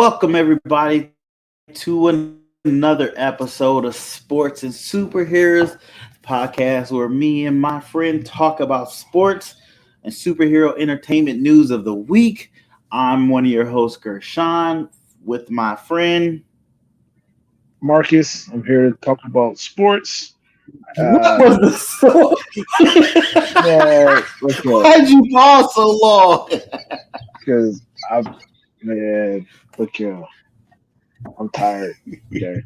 Welcome everybody to another episode of Sports and Superheroes podcast where me and my friend talk about sports and superhero entertainment news of the week. I'm one of your hosts, Gershon, with my friend. Marcus. I'm here to talk about sports. What Uh, was the song? look up Why'd you pause so long? because man, look here. I'm tired. Okay.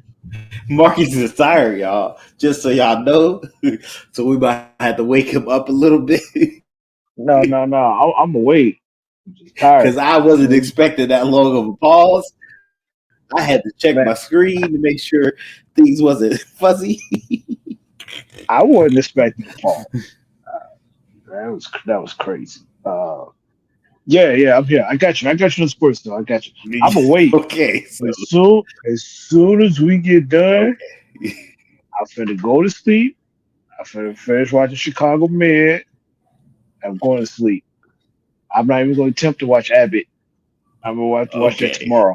Marcus is tired, y'all. Just so y'all know. So we might have to wake him up a little bit. No. I'm awake. I'm just Because tired. I wasn't Man, expecting that long of a pause. I had to check my screen to make sure things wasn't fuzzy. I wasn't expecting a fall. That was crazy. Yeah. I'm here. I got you. I got you in sports though. I got you. I'm awake. Okay, so As soon as we get done, okay. I'm finna go to sleep. I'm finna finish watching Chicago Med. I'm going to sleep. I'm not even going to attempt to watch Abbott. I'm gonna have to watch that Okay. tomorrow.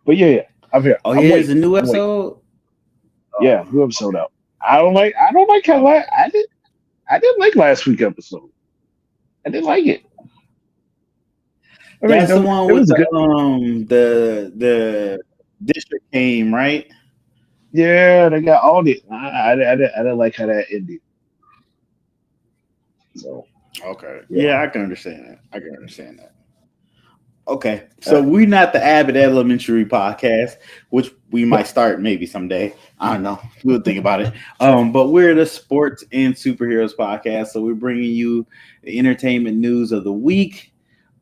But yeah. I'm here. Oh I'm yeah, it's waiting. a new I'm waiting. episode. Yeah, new episode out. I don't like how I didn't like last week's episode. I didn't like it. I mean, That's the it one was with good. the district came, right? Yeah, they got all the. I didn't like how that ended. So Okay. yeah. Yeah, I can understand that. I can understand that. Okay, Uh, so we're not the Abbott Elementary podcast, which we might start maybe someday. I don't know. We'll think about it. But we're the Sports and Superheroes podcast, so we're bringing you the entertainment news of the week.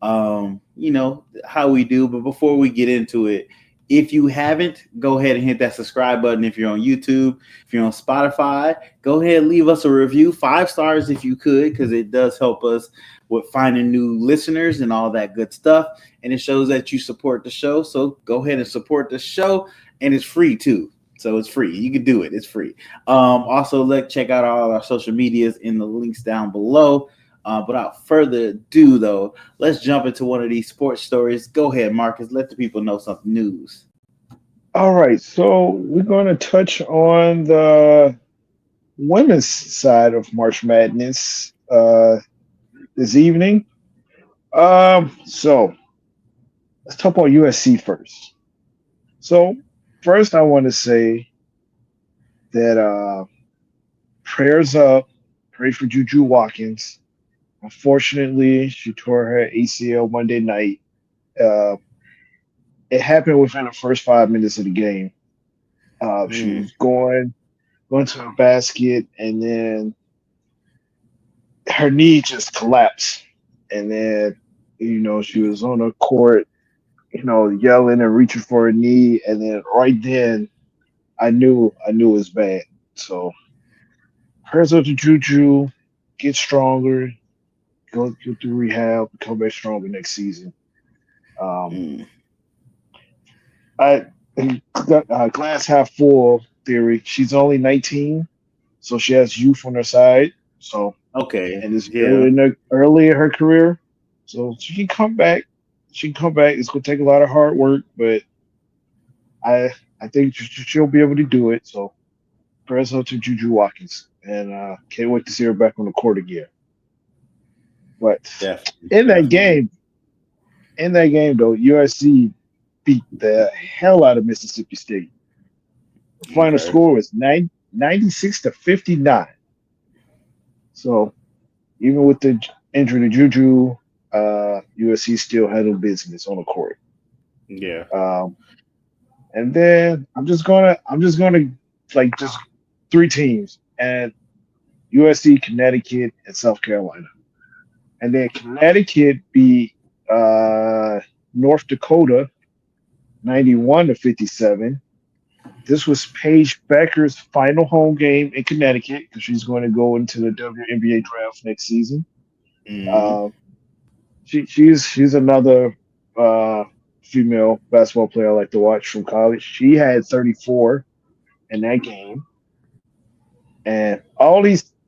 You know how we do, but before we get into it, if you haven't, go ahead and hit that subscribe button. If you're on YouTube, if you're on Spotify, go ahead and leave us a review, 5 stars if you could, because it does help us with finding new listeners and all that good stuff, and it shows that you support the show. So go ahead and support the show, and it's free too. So it's free. You can do it. It's free. Also, check out all our social medias in the links down below. Without further ado, though, let's jump into one of these sports stories. Go ahead, Marcus. Let the people know something news. all right, so we're going to touch on the women's side of March Madness this evening. So let's talk about USC first. So first, I want to say that prayers up, pray for Juju Watkins. Unfortunately, she tore her ACL Monday night. Uh, it happened within the first 5 minutes of the game. She Mm. was going to a basket, and then her knee just collapsed. And then, she was on the court, yelling and reaching for her knee. And then right then, I knew it was bad. So prayers up to Juju, get stronger, go through rehab, come back stronger next season. Um, Mm. I glass half full theory. She's only 19, so she has youth on her side. So Okay. and it's Yeah. early in her career, so she can come back. She can come back. It's gonna take a lot of hard work, but I I think she'll be able to do it. So prayers up to Juju Watkins, and can't wait to see her back on the court again. But Definitely. in that Definitely. game, in that game though, USC beat the hell out of Mississippi State. The final Okay. score was 96-59. So even with the injury to Juju, USC still handled business on the court. Yeah. Um, and then I'm just gonna like just three teams and USC, Connecticut, and South Carolina. And then Connecticut beat North Dakota 91-57. This was Paige Becker's final home game in Connecticut because she's going to go into the WNBA draft next season. Mm. Uh, she's another uh, female basketball player I like to watch from college. She had 34 in that game, and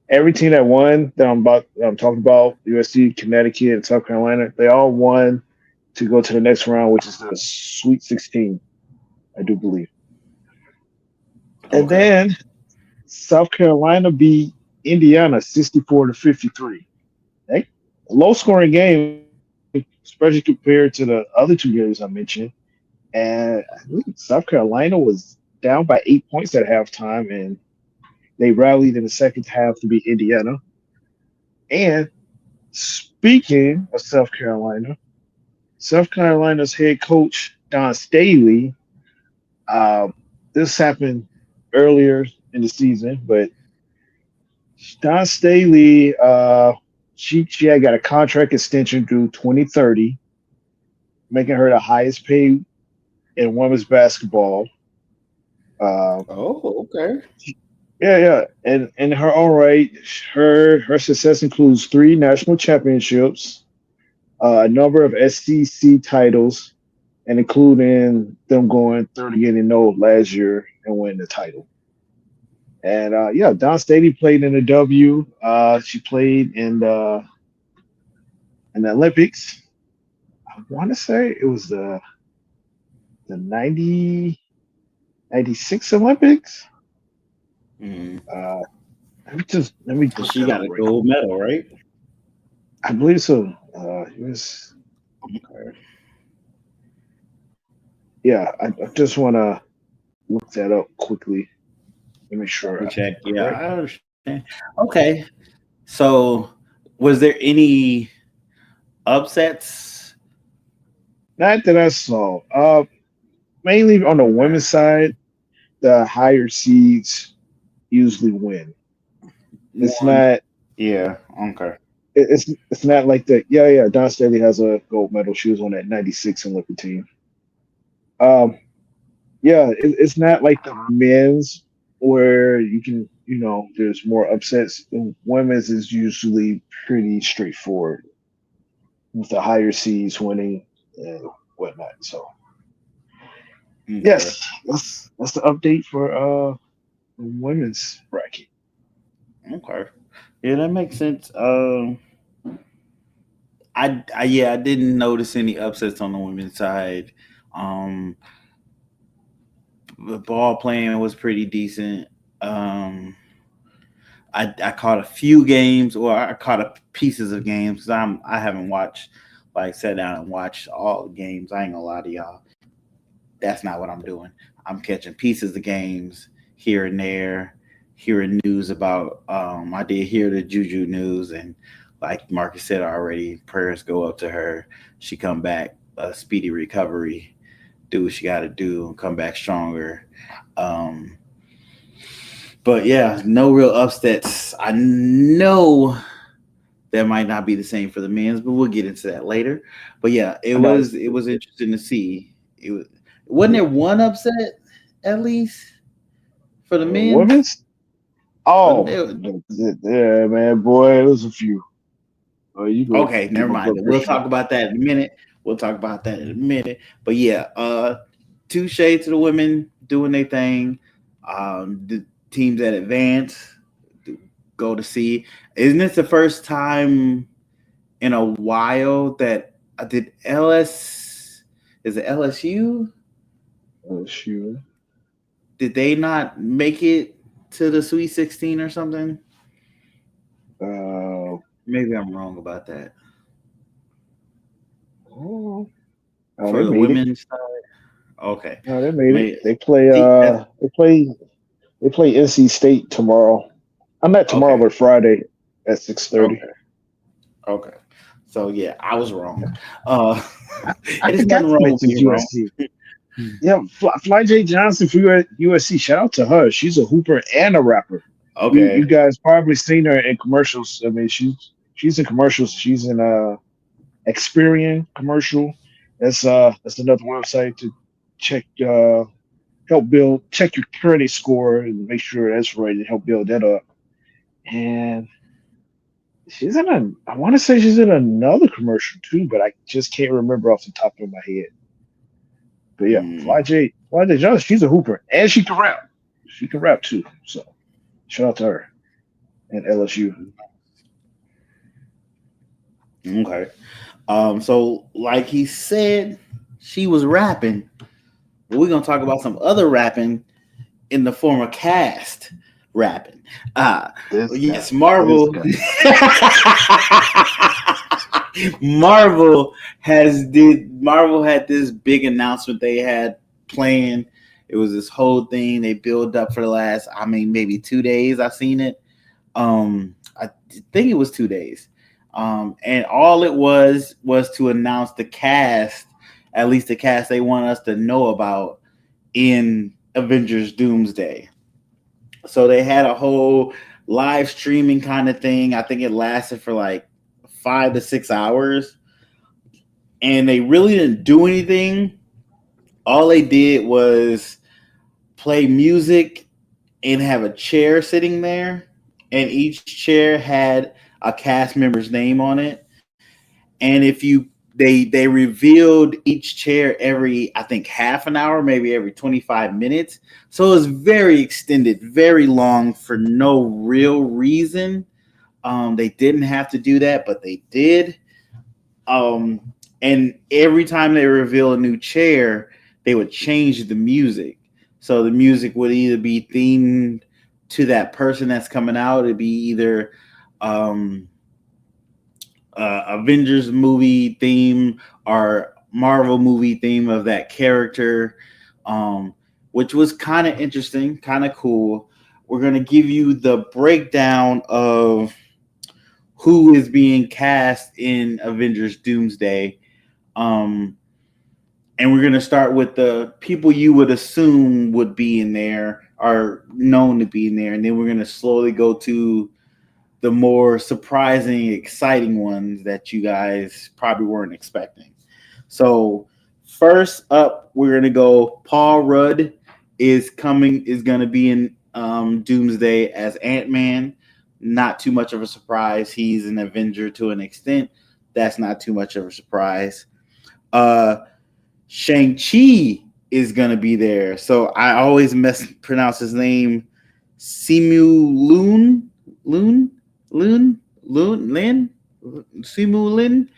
every team that I'm talking about USC, Connecticut, and South Carolina, they all won to go to the next round, which is the Sweet 16, I do believe. And Okay. then South Carolina beat Indiana 64-53. Hey, a low scoring game, especially compared to the other two games I mentioned. And I believe South Carolina was down by 8 points at halftime, and they rallied in the second half to beat Indiana. And speaking of South Carolina's head coach Don Staley. Um, this happened earlier in the season, but Don Staley, she had got a contract extension through 2030, making her the highest paid in women's basketball. Uh, Oh, okay. yeah, yeah, and in her own right, her success includes three national championships, a number of SEC titles, and including them going 38-0 last year and winning the title. And yeah, Don Staley played in the W. She played in the Olympics. I want to say it was the 96 Olympics. Mm. Uh, let me And look she that up got a right quick. gold medal, right? I believe so. It was Okay. yeah. I just want to look that up quickly to make sure Double I'm check. Yeah, correct. I understand. Okay. So, was there any upsets? Not that I saw. Mainly on the Okay. women's side, the higher seeds usually win. It's One. not Yeah. Okay. it's not like that. Yeah, yeah. Don Staley has a gold medal. She was on that '96 Olympic team. Um, yeah, it's not like the men's where you can, there's more upsets. The women's is usually pretty straightforward with the higher seeds winning and whatnot. So Okay. yes, that's the update for the women's bracket. Okay. Yeah, that makes sense. I didn't notice any upsets on the women's side. Um, the ball playing was pretty decent. Um, I caught a few games, or I caught a pieces of games because I haven't watched, like, sat down and watched all the games. I ain't gonna lie to y'all. That's not what I'm doing. I'm catching pieces of games here and there, hearing news about. I did hear the Juju news, and like Marcus said already, prayers go up to her. She come back, a speedy recovery. Do what she got to do, come back stronger. Um, but yeah, no real upsets. I know that might not be the same for the men's, but we'll get into that later. But yeah, it I know was it was interesting to see. Wasn't there one upset at least for the men's? women's. Wasn't Oh, there? yeah, man, boy, it was a few. You go Okay, get never my mind. blood We'll pressure. talk about that in a minute. We'll talk about that in a minute. But yeah, two shades to the women doing their thing. The teams that advance go to see. Isn't this the first time in a while that I did LS? Is it LSU? Shoot. Did they not make it to the Sweet 16 or something? Uh, Maybe I'm wrong about that. oh, they For the made it. women's side, okay. No, they made it. May They play. see that. They play NC State tomorrow. I'm not tomorrow, Okay, but Friday at 6:30. okay, okay. So yeah, I was wrong. Uh, I it is forgot nothing to wrong with mention being wrong. USC. Yeah, Fly J Johnson for USC. Shout out to her. She's a hooper and a rapper. You Okay. guys probably seen her in commercials. I mean, she's in commercials. She's in Experian commercial. That's another website to check help build check your credit score and make sure that's right and help build that up. And she's in I want to say she's in another commercial too, but I just can't remember off the top of my head. But yeah, Mm, Fly J Johnson, she's a hooper and she can rap. She can rap too. So shout out to her and LSU. okay. So like he said, she was rapping. But we're gonna talk about some other rapping in the form of cast rapping. This guy, Yes, this Marvel. guy. Marvel had this big announcement they had planned. It was this whole thing they built up for the last, I mean, maybe 2 days. I seen it. I think it was 2 days. And all it was to announce the cast, at least the cast they want us to know about in Avengers Doomsday. So they had a whole live streaming kind of thing. I think it lasted for like 5 to 6 hours, and they really didn't do anything. All they did was play music and have a chair sitting there, and each chair had a cast member's name on it. And if you they revealed each chair every, I think, half an hour, maybe every 25 minutes. So it was very extended, very long for no real reason. They didn't have to do that, but they did. And every time they reveal a new chair, they would change the music. So the music would either be themed to that person that's coming out. It'd be either um, Avengers movie theme or Marvel movie theme of that character, um, which was kind of interesting, kind of cool. We're gonna give you the breakdown of who is being cast in Avengers Doomsday. Um, and we're going to start with the people you would assume would be in there, are known to be in there. And then we're going to slowly go to the more surprising, exciting ones that you guys probably weren't expecting. So, first up, we're going to go Paul Rudd is going to be in Doomsday as Ant-Man. Not too much of a surprise. He's an Avenger to an extent. That's not too much of a surprise. Uh, Shang-Chi is gonna be there. So I always mispronounce his name. Simu Lin, Simu Lin.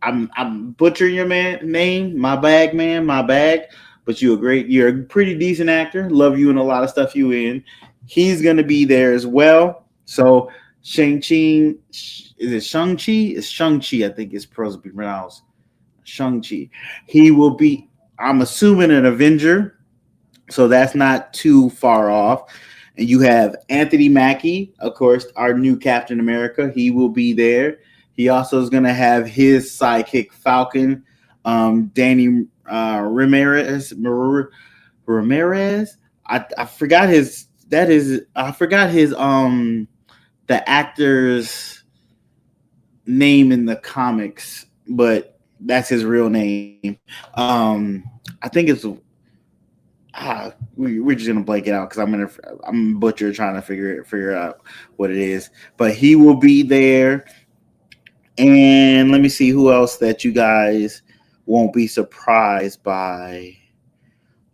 I'm butchering your name. My bag, man. My bag. But you're a pretty decent actor. Love you in a lot of stuff you in. He's gonna be there as well. So Shang-Chi, is it Shang-Chi? It's Shang-Chi, I think it's supposed to be pronounced. Shang-Chi. He will be, I'm assuming, an Avenger, so that's not too far off. And you have Anthony Mackie, of course, our new Captain America. He will be there. He also is going to have his sidekick Falcon, Danny Ramirez. I forgot his. That is, I forgot his. The actor's name in the comics, but that's his real name. I think it's we're just gonna blank it out because I'm a butcher trying to figure out what it is. But he will be there, and let me see who else that you guys won't be surprised by.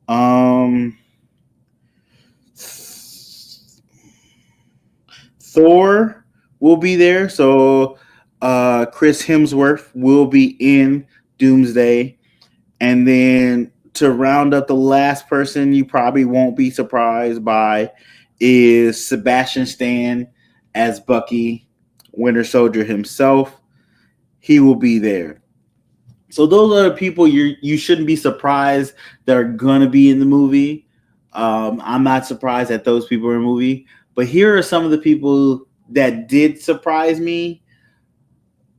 Um, Thor will be there, so Chris Hemsworth will be in Doomsday. And then to round up the last person you probably won't be surprised by is Sebastian Stan as Bucky, Winter Soldier himself. He will be there. So those are the people you shouldn't be surprised that are gonna be in the movie. I'm not surprised that those people are in the movie, but here are some of the people that did surprise me.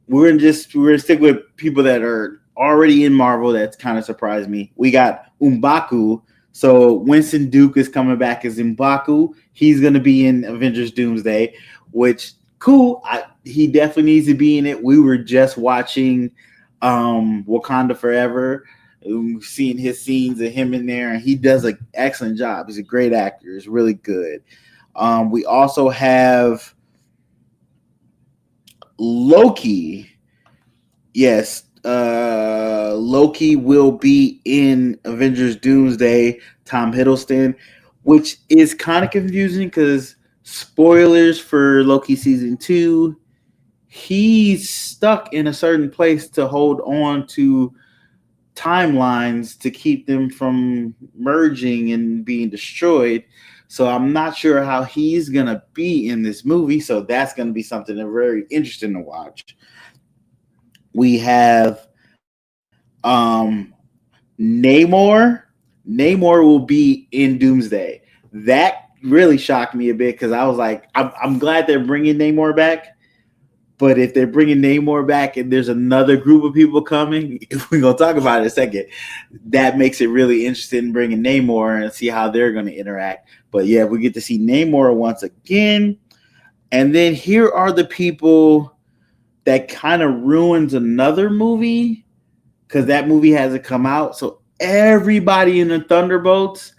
We're gonna stick with people that are already in Marvel. That's kind of surprised me. We got M'Baku. So Winston Duke is coming back as M'Baku. He's gonna be in Avengers Doomsday, which cool. He definitely needs to be in it. We were just watching Wakanda Forever, seeing his scenes of him in there, and he does an excellent job. He's a great actor. He's really good. We also have Loki. Yes, Loki will be in Avengers Doomsday. Tom Hiddleston, which is kind of confusing because spoilers for Loki season 2. he's stuck in a certain place to hold on to timelines to keep them from merging and being destroyed. So I'm not sure how he's gonna be in this movie. So that's gonna be something that's very interesting to watch. We have Namor. Namor will be in Doomsday. That really shocked me a bit because I was like, I'm glad they're bringing Namor back. But if they're bringing Namor back and there's another group of people coming, if we're gonna talk about it in a second, that makes it really interesting bringing Namor and see how they're gonna interact. But yeah, we get to see Namor once again, and then here are the people that kind of ruins another movie because that movie hasn't come out. So everybody in the Thunderbolts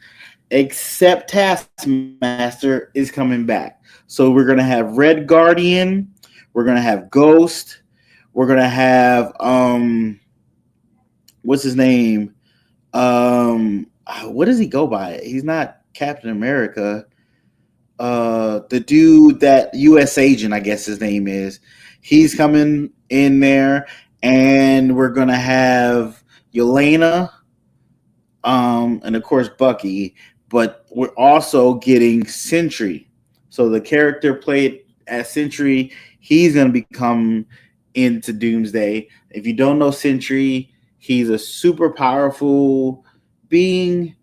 except Taskmaster is coming back. So we're gonna have Red Guardian, we're gonna have Ghost, we're gonna have what's his name? What does he go by? He's not Captain America. The dude that U.S. agent, I guess his name is. He's coming in there, and we're gonna have Yelena, and of course Bucky, but we're also getting Sentry. So the character played as Sentry, he's gonna become into Doomsday. If you don't know Sentry, he's a super powerful being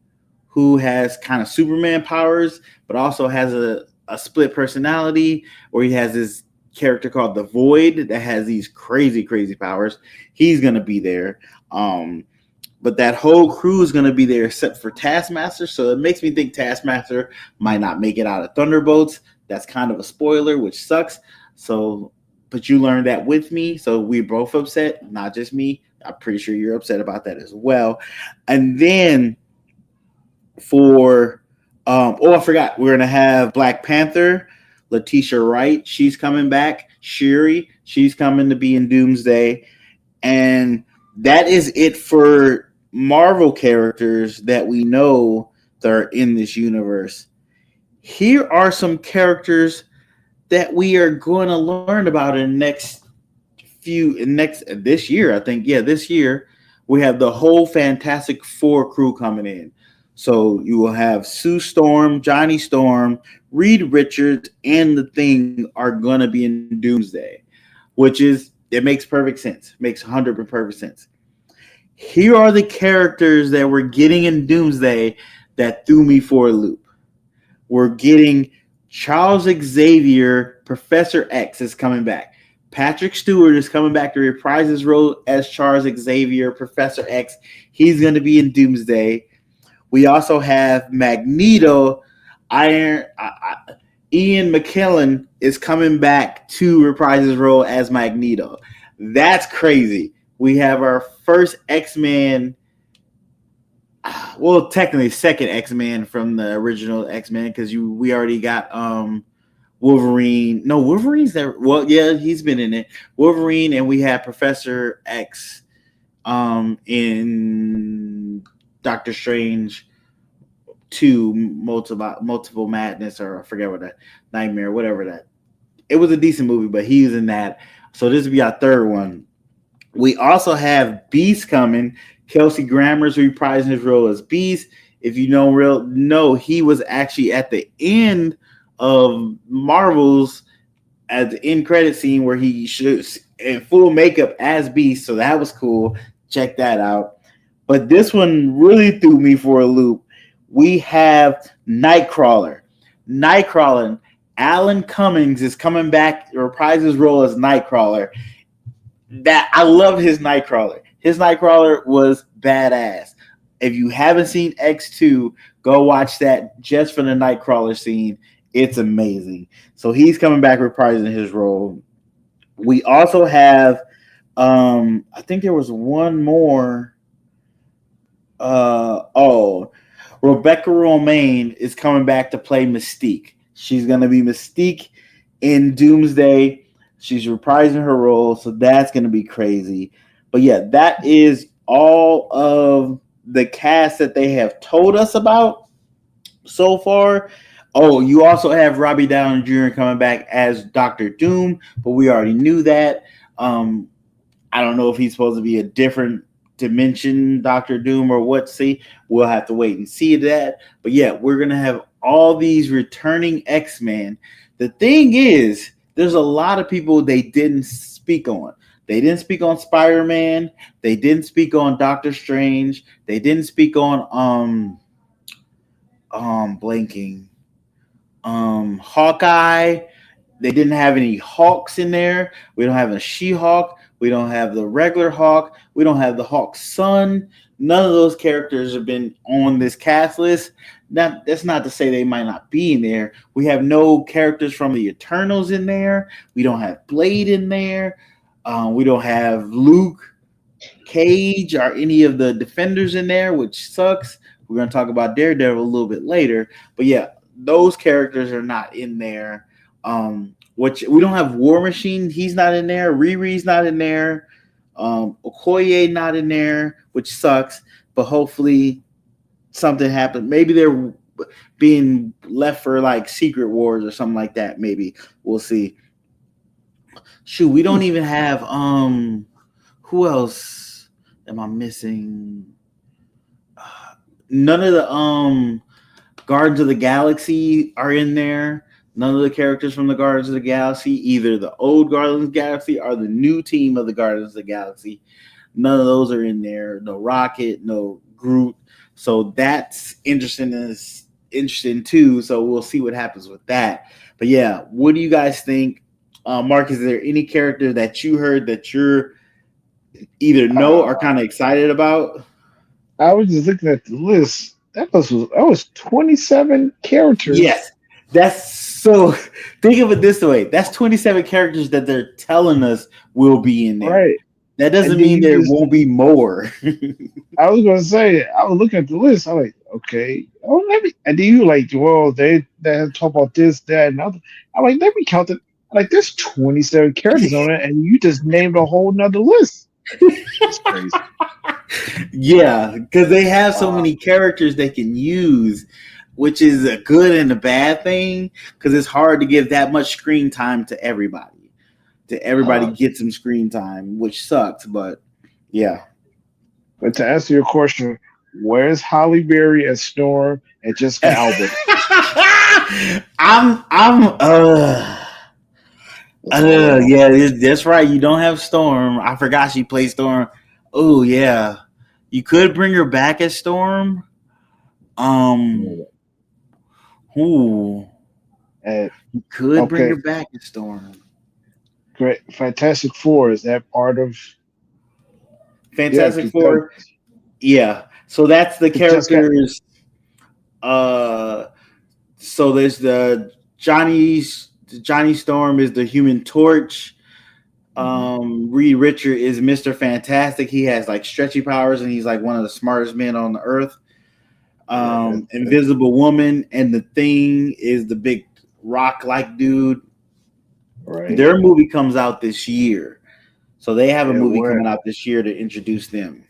who has kind of Superman powers, but also has a split personality where he has this character called the Void that has these crazy, crazy powers. He's gonna be there. But that whole crew is going to be there except for Taskmaster. So it makes me think Taskmaster might not make it out of Thunderbolts. That's kind of a spoiler, which sucks. So, but you learned that with me. So we're both upset, not just me. I'm pretty sure you're upset about that as well. And then for, I forgot, we're going to have Black Panther, Letitia Wright. She's coming back. Shuri, she's coming to be in Doomsday. And that is it for Marvel characters that we know that are in this universe. Here are some characters that we are going to learn about in this year. I think, yeah, this year we have the whole Fantastic Four crew coming in. So you will have Sue Storm, Johnny Storm, Reed Richards, and the Thing are going to be in Doomsday, which is, it makes perfect sense. Makes 100% perfect sense. Here are the characters that we're getting in Doomsday that threw me for a loop. We're getting Charles Xavier, Professor X is coming back. Patrick Stewart is coming back to reprise his role as Charles Xavier, Professor X. He's going to be in Doomsday. We also have Magneto. Ian McKellen is coming back to reprise his role as Magneto. That's crazy. We have our first X-Men, well, technically second X-Men from the original X-Men because we already got Wolverine. No, Wolverine's there. Well, yeah, he's been in it. Wolverine, and we have Professor X in Doctor Strange 2, multiple madness, or I forget what that, nightmare, whatever that. It was a decent movie, but he's in that. So this will be our third one. We also have Beast coming. Kelsey Grammer's reprising his role as Beast. If you know, he was actually at the end of Marvel's at the end credit scene where he shoots in full makeup as Beast. So that was cool. Check that out. But this one really threw me for a loop. We have Nightcrawler. Alan Cummings is coming back to reprise his role as Nightcrawler. That I love his Nightcrawler. His Nightcrawler was badass. If you haven't seen X2, go watch that just for the Nightcrawler scene. It's amazing. So he's coming back reprising his role. We also have, I think there was one more. Rebecca Romijn is coming back to play Mystique. She's going to be Mystique in Doomsday. She's reprising her role, so that's going to be crazy. But yeah, that is all of the cast that they have told us about so far. Oh, you also have Robbie Downey Jr. coming back as Doctor Doom, but we already knew that. Um, I don't know if he's supposed to be a different dimension Doctor Doom or what. See, we'll have to wait and see that. But yeah, we're gonna have all these returning X-Men. The thing is, there's a lot of people they didn't speak on. They didn't speak on Spider-Man. They didn't speak on Doctor Strange. They didn't speak on blanking Hawkeye. They didn't have any Hawks in there. We don't have a She-Hulk. We don't have the regular Hawk. We don't have the Hawk's son. None of those characters have been on this cast list. That's not to say they might not be in there. We have no characters from the Eternals in there. We don't have Blade in there. We don't have Luke Cage or any of the Defenders in there, which sucks. We're going to talk about Daredevil a little bit later. But yeah, those characters are not in there. Which we don't have War Machine. He's not in there. Riri's not in there. Okoye not in there, which sucks. But hopefully something happens. Maybe they're being left for like Secret Wars or something like that. Maybe we'll see. Shoot, we don't even have who else am I missing? None of the Guardians of the Galaxy are in there. None of the characters from the Guardians of the Galaxy, either the old Guardians of the Galaxy or the new team of the Guardians of the Galaxy. None of those are in there. No Rocket, no Groot. So that's interesting too. So we'll see what happens with that. But yeah, what do you guys think? Mark, is there any character that you heard that you're either know or kind of excited about? I was just looking at the list. That was 27 characters. Yes. That's so. Think of it this way: that's 27 characters that they're telling us will be in there. Right. That doesn't mean there won't be more. I was gonna say, I was looking at the list. I'm like, okay, oh let me. And then you like, well, they talk about this, that, and other. I'm like, let me count it. Like, there's 27 characters on it, and you just named a whole nother list. That's crazy. Yeah, because they have so many characters they can use, which is a good and a bad thing. Because it's hard to give that much screen time to everybody. Get some screen time, which sucks. But yeah. But to answer your question, where's Holly Berry as Storm and Jessica Alba? Yeah, that's right. You don't have Storm. I forgot she played Storm. Oh yeah, you could bring her back as Storm. You could bring her back as Storm. Great, Fantastic Four, is that part of Fantastic Four? Yeah. So that's the characters. So there's the Johnny Storm is the Human Torch. Reed Richard is Mr. Fantastic. He has like stretchy powers and he's like one of the smartest men on the earth. Invisible Woman and the Thing is the big rock-like dude. Right. Their movie comes out this year. So they have a movie coming out this year to introduce them.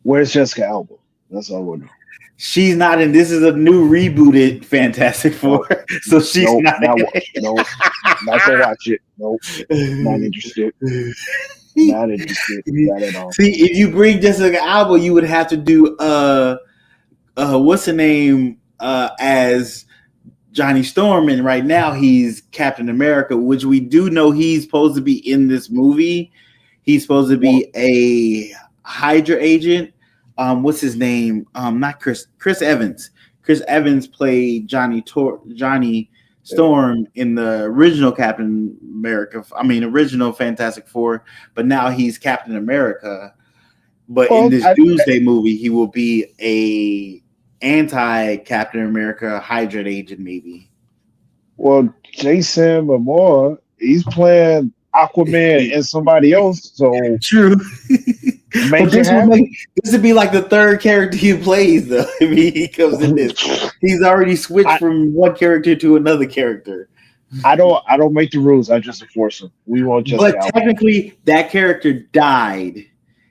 Where's Jessica Alba? That's all we're doing. She's not in. This is a new rebooted Fantastic Four, so she's not gonna watch it. Nope, not interested. Not interested. Not at all. See, if you bring Jessica Alba, you would have to do what's the name as Johnny Storm, and right now he's Captain America, which we do know he's supposed to be in this movie. He's supposed to be a Hydra agent. What's his name? Not Chris Evans. Chris Evans played Johnny Storm in the original Captain America. Original Fantastic Four, but now he's Captain America. But in this Doomsday movie, he will be a anti-Captain America Hydra agent, maybe. Well, Jason Momoa, he's playing Aquaman and somebody else. So true. But this would be like the third character he plays, though. He comes in this. He's already switched from one character to another character. I don't make the rules. I just enforce them. We won't just. But technically, that character died.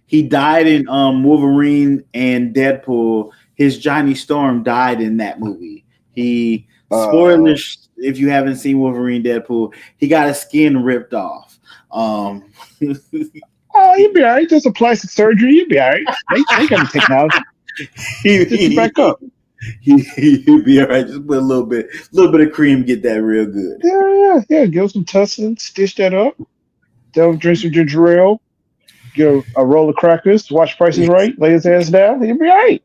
He died in Wolverine and Deadpool. His Johnny Storm died in that movie. Uh, Spoilers if you haven't seen Wolverine Deadpool, he got his skin ripped off. Um, oh, you'll be all right. Just a plastic surgery. You'll be all right. They got the technology. Stitch you back he, up. he'll be all right. Just put a little bit of cream, get that real good. Yeah. Give him some tussin, stitch that up. Tell him drink some ginger ale. Get a roll of crackers. Watch Prices Right. Lay his hands down. He'll be all right.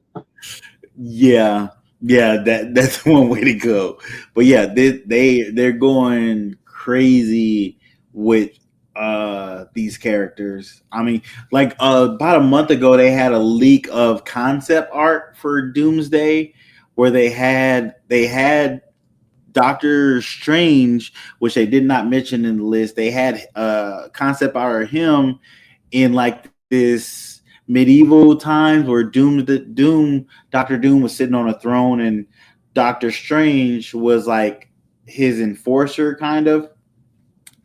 Yeah, yeah, that's one way to go. But yeah, they're going crazy with these characters. I mean, like about a month ago they had a leak of concept art for Doomsday where they had Doctor Strange, which they did not mention in the list. They had concept art of him in like this medieval times where Doctor Doom was sitting on a throne and Doctor Strange was like his enforcer kind of,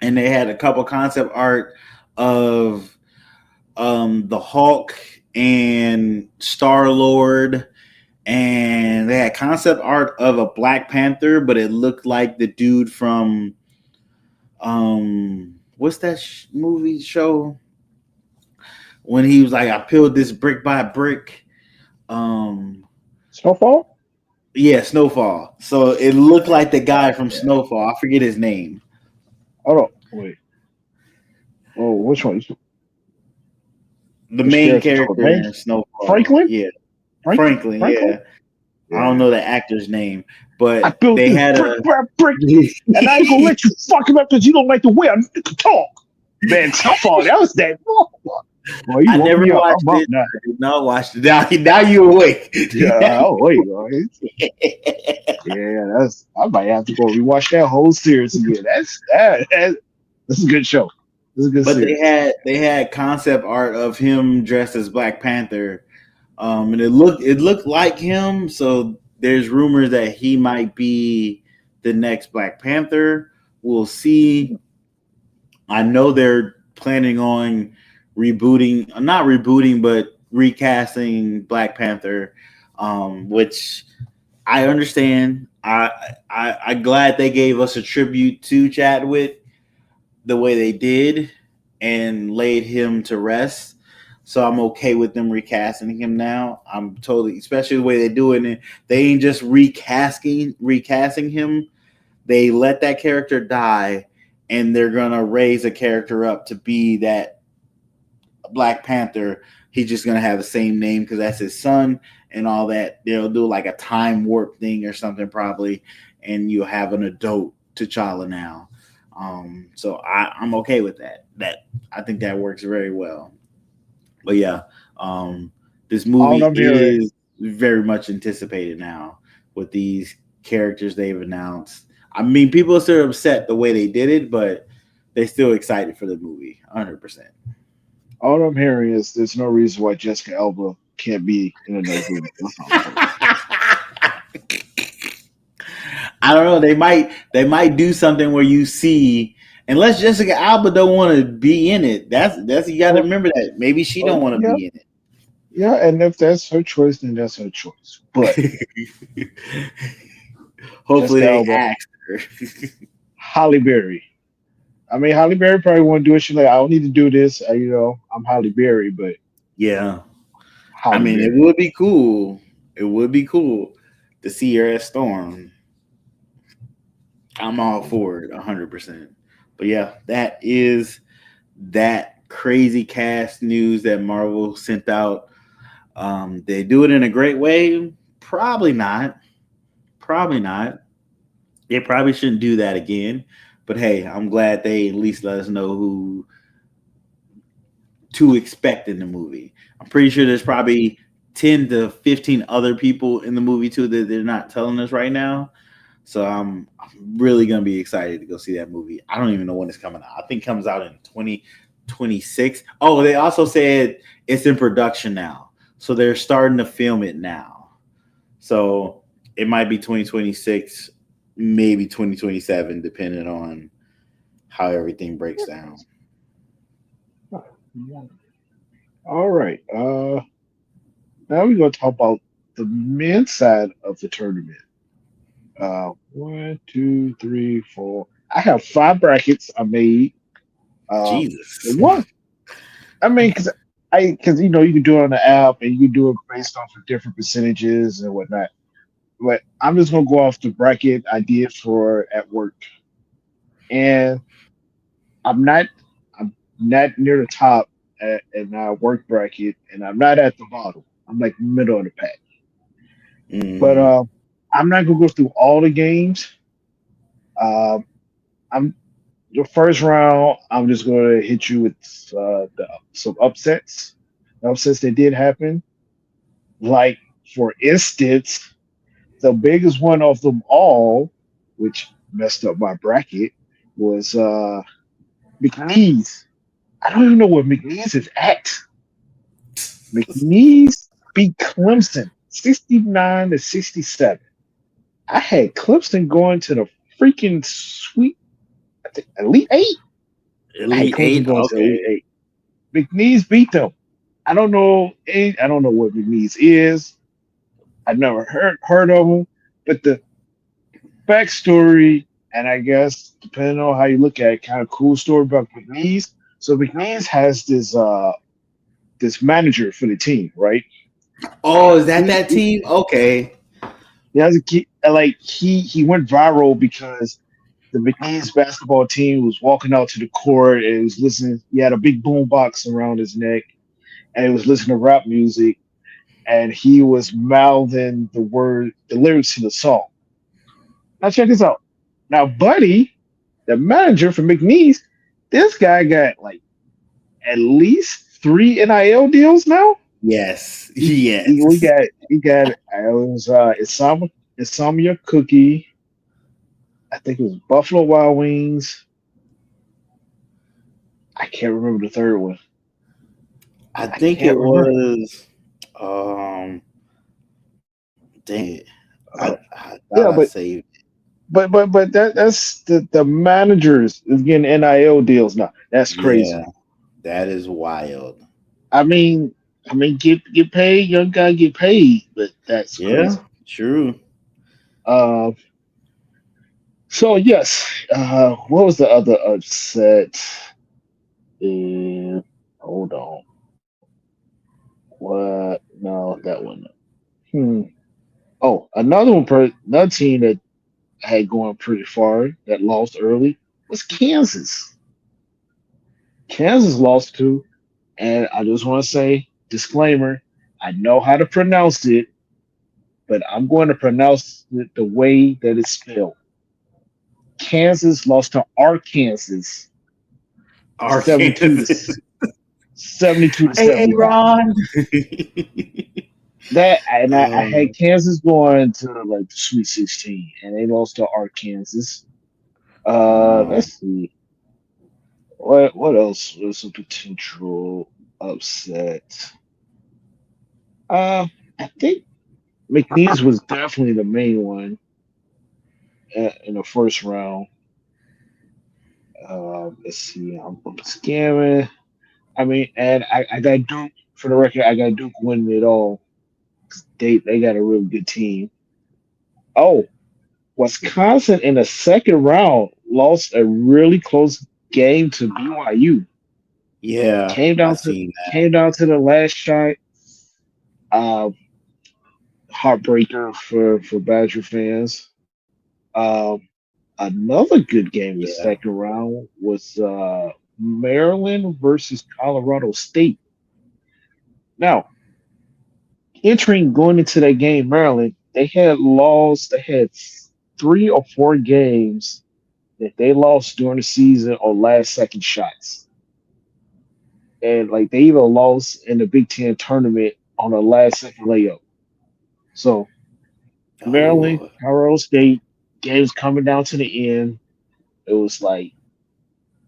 and they had a couple concept art of the Hulk and Star Lord, and they had concept art of a Black Panther, but it looked like the dude from what's that movie show when he was like, I peeled this brick by brick. Um, Snowfall? yeah, Snowfall. So it looked like the guy from Snowfall. I forget his name. Oh, no. Wait. Oh, which one? The Which main character talking character about? in Snowfall. Franklin? Yeah, Franklin. Franklin? Yeah, I don't Yeah. know the actor's name, I but built they this had brick a. by brick, and I ain't gonna let you fuck him up because you don't like the way I talk. Man, Snowfall, that was that. Boy, you I woke never me up. watched I'm up it. now. I did not watch it. Now you awake. Yeah, oh wait, boy. Yeah, I might have to go rewatch that whole series again. That's a good show. This is a good But they series. had they had concept art of him dressed as Black Panther, and it looked like him. So there's rumors that he might be the next Black Panther. We'll see. I know they're planning on rebooting, not rebooting, but recasting Black Panther, which I understand. I'm glad they gave us a tribute to Chadwick the way they did and laid him to rest. So I'm okay with them recasting him now. I'm totally, especially the way they do it. And they ain't just recasting him. They let that character die, and they're gonna raise a character up to be that Black Panther. He's just gonna have the same name because that's his son and all that. They'll do like a time warp thing or something probably, and you'll have an adult T'Challa now. So I'm okay with that. That I think that works very well. But yeah, this All movie I'm hearing, is very much anticipated now with these characters they've announced. I mean, people are still upset the way they did it, but they're still excited for the movie, 100%. all I'm hearing is there's no reason why Jessica Alba can't be in another movie. That's all I'm hearing. I don't know. They might do something where you see, unless Jessica Alba don't want to be in it. That's you got to Well, remember that. Maybe she don't want to yeah, be in yeah, and if that's her choice, then that's her choice. But it. Hopefully Jessica they Alba, asked her. Holly Berry. I mean, Holly Berry probably won't do it. She's like, I don't need to do this. I'm Holly Berry, but Yeah, I Holly mean it Berry. would be cool. It would be cool to see her as Storm. I'm all for it, 100%. But yeah, that is that crazy cast news that Marvel sent out. They do it in a great way? Probably not. Probably not. They probably shouldn't do that again. But hey, I'm glad they at least let us know who to expect in the movie. I'm pretty sure there's probably 10 to 15 other people in the movie too that they're not telling us right now. So I'm really gonna be excited to go see that movie. I don't even know when it's coming out. I think it comes out in 2026. Oh, they also said it's in production now. So they're starting to film it now. So it might be 2026, maybe 2027, depending on how everything breaks down. All right. Now we're going to talk about the men's side of the tournament. One, two, three, four. I have five brackets I made. The Jesus. one, I mean, because you can do it on the app and you can do it based off of different percentages and whatnot. But I'm just gonna go off the bracket I did for at work, and I'm not I'm not near the top in our work bracket, and I'm not at the bottom. I'm like middle of the pack. But Mm, I'm not gonna go through all the games. Um, I'm the first round. I'm just gonna hit you with some upsets. Upsets that did happen. Like for instance, the biggest one of them all, which messed up my bracket, was McNeese. I don't even know where McNeese is at. McNeese beat Clemson 69-67. I had Clemson going to the freaking sweet, I think, Elite Eight. I had Elite Clemson Eight. going to the Okay. Elite Eight. McNeese beat them. I don't know what McNeese is. I've never heard of them. But the backstory, and I guess depending on how you look at it, kind of cool story about McNeese. So McNeese has this manager for the team, right? Oh, is that He, that team? Okay. he has a key, like he went viral because the McNeese basketball team was walking out to the court and he was listening. He had a big boom box around his neck and he was listening to rap music and he was mouthing the lyrics to the song. Now check this out. Now, Buddy, the manager for McNeese, this guy got like at least three NIL deals now. Yes. We Yes. got it was Insomnia Cookie. I think it was Buffalo Wild Wings. I can't remember the third one. I I think it can't remember. was. Dang it. Uh, I thought yeah, I saved. but that's the managers is getting NIL deals now. That's crazy. Yeah, that is wild. I mean, get paid. Young guy get paid, but that's Yeah, crazy. true. Uh, so yes. What was the other upset? Hold on. What? No, that one. Hmm. Oh, another one. Another team that had gone pretty far that lost early was Kansas. Kansas lost to, and I just want to say disclaimer: I know how to pronounce it, but I'm going to pronounce it the way that it's spelled. Kansas lost to Arkansas, seventy-two to Arkansas. 72 to Hey, 75. Ron. That and I um, had Kansas going to like the Sweet 16, and they lost to Arkansas. um, Let's see what else was a potential upset. Uh, I think McNeese was definitely the main one in the first round. Let's see, I'm scamming. I mean, and I got Duke for the record. I got Duke winning it all. They got a really good team. Oh, Wisconsin in the second round lost a really close game to BYU. yeah, Came I down to seen that. came down to the last shot. Uh, Heartbreaker for Badger fans. Another good game the Yeah. second round was Maryland versus Colorado State. Now, entering going into that game, Maryland, they had lost. They had 3 or 4 games that they lost during the season on last second shots. And like they even lost in the Big Ten tournament on a last second layup. So Maryland, Oh, Colorado State, games coming down to the end. It was like,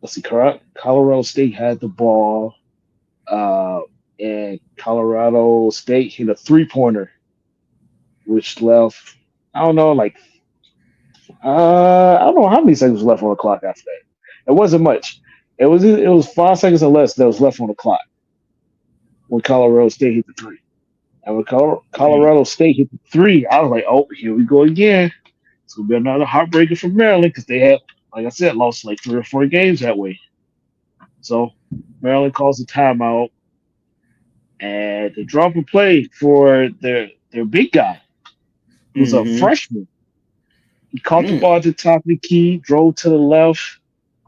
let's see, Colorado State had the ball, uh, and Colorado State hit a 3-pointer, which left, I don't know, like, I don't know how many seconds was left on the clock after that. It wasn't much. It was 5 seconds or less that was left on the clock when Colorado State hit the three. And when dang. Colorado State hit the three, I was like, oh, here we go again. It's gonna be another heartbreaker for Maryland because they have, like I said, lost like 3 or 4 games that way. So Maryland calls a timeout and the drop a play for their big guy, who's a Mm-hmm. freshman. He caught the ball at the top of the key, drove to the left,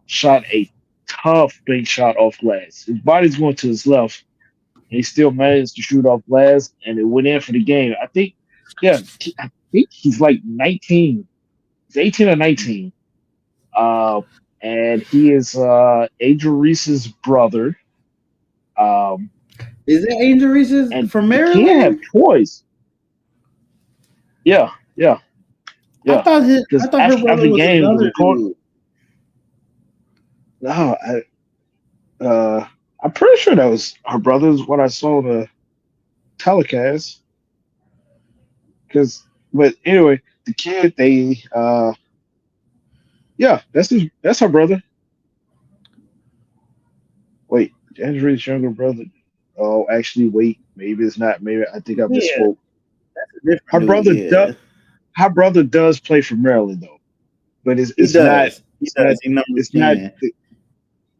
shot a tough big shot off glass. His body's going to his left, and he still managed to shoot off glass, and it went in for the game. Yeah, I think he's like 19. He's 18 or 19. Uh, and he is Angel Reese's brother. Um, Is it Angel Reese's and from the kid have Maryland? toys. Yeah, yeah, I yeah. thought his, I Because thought her after brother the was game, the another record. dude. No, I'm pretty sure that was her brother's when I saw the telecast. But anyway, the kid, yeah, that's her brother. Wait, Andrew's younger brother. Oh, actually, wait, maybe it's not. Maybe I think I Yeah, misspoke. different Her dude. brother does. Yeah, Her brother does play for Maryland though, but he it's not. does. He It's not. does. He number It's not. 10.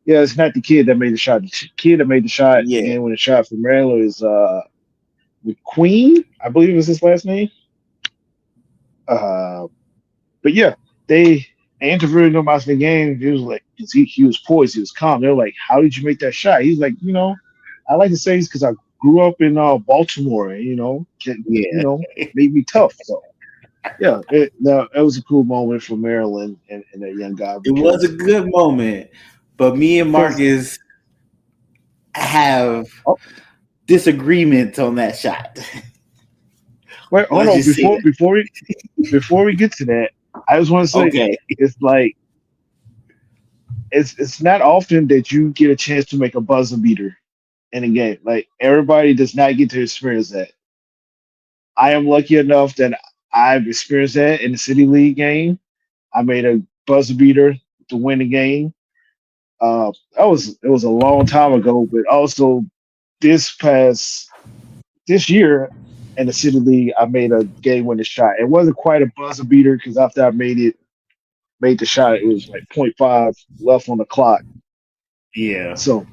Yeah, it's not the kid that made the shot. The kid that made the shot, the Yeah. game winning shot for Maryland is McQueen, I believe is his last name. Uh, but yeah, they interviewed him after the game. He was like, 'cause he was poised, he was calm. They were like, "How did you make that shot?" He's like, I like to say it's because I grew up in Baltimore, and Yeah. made me tough. So yeah, that was a cool moment for Maryland and that young guy It was a because good moment, but me and Marcus have oh, disagreements on that shot. wait, hold Let's on just say that. before we get to that, I just want to say Okay. it's like it's not often that you get a chance to make a buzzer beater in a game. Like everybody does not get to experience that. I am lucky enough that I've experienced that in the City League game. I made a buzzer beater to win the game. It was a long time ago, but also this past this year in the City League, I made a game winning shot. It wasn't quite a buzzer beater because after I made the shot, it was like point 0.5 left on the clock. Yeah. So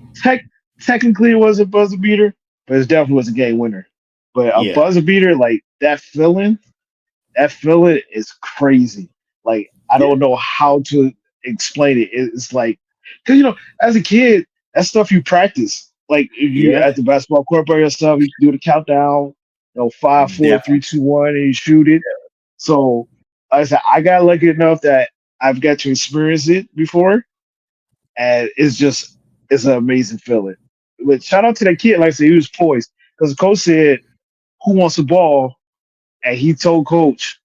technically, it was a buzzer beater, but it definitely was a game winner. But a Yeah. buzzer beater like that feeling is crazy. Like I Yeah. don't know how to explain it. It's like because as a kid, that's stuff you practice. Like if you Yeah. at the basketball court by yourself, you do the countdown, 5, 4, 3, Definitely. 2, 1, and you shoot it. So like I said, I got lucky enough that I've got to experience it before, and it's an amazing feeling. But shout out to that kid. Like I said, he was poised because the coach said, "Who wants the ball?" And he told coach,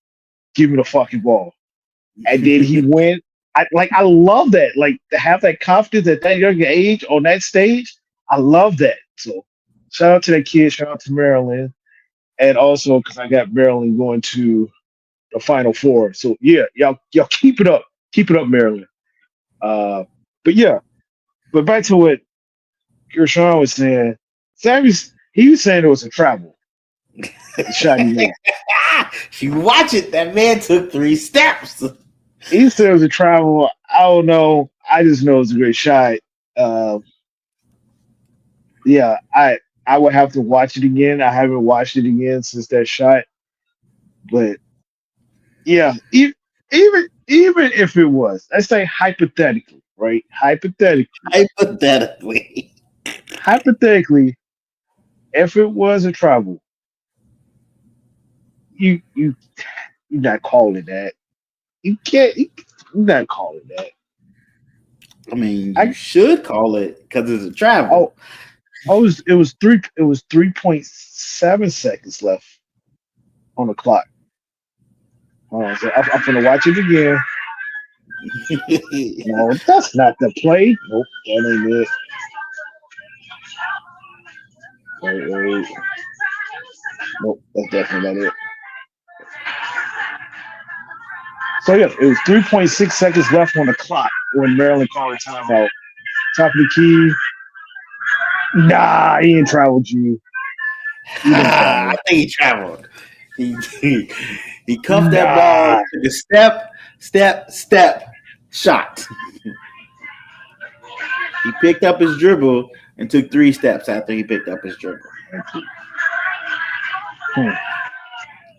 "Give me the fucking ball." And then he went. I love that. Like to have that confidence at that young age on that stage. I love that. So shout out to that kid. Shout out to Maryland, and also because I got Maryland going to the Final Four. So yeah, y'all keep it up, Maryland. Uh, but yeah, but back to what Gershon was saying. He was saying it was a travel. The shot he made. If you watch it, that man took 3 steps. He said it was a travel. I don't know. I just know it's a great shot. Uh, yeah, I would have to watch it again. I haven't watched it again since that shot. But yeah, even if it was, let's say hypothetically, right? Hypothetically. Hypothetically, if it was a travel, you you're not calling that. You can't. You're not calling that. I mean, you I should call it because it's a travel. oh it was 3.7 seconds left on the clock. Hold on, so I'm gonna watch it again. No, that's not the play. Nope, that ain't it. Wait. Nope, that's definitely not it. So yeah, it was 3.6 seconds left on the clock when Maryland called a timeout. Top of the key. Nah, he didn't travel, G. He didn't I travel. think he traveled. he cuffed that ball, Nah, took a step, shot. He picked up his dribble and took 3 steps after he picked up his dribble. hmm.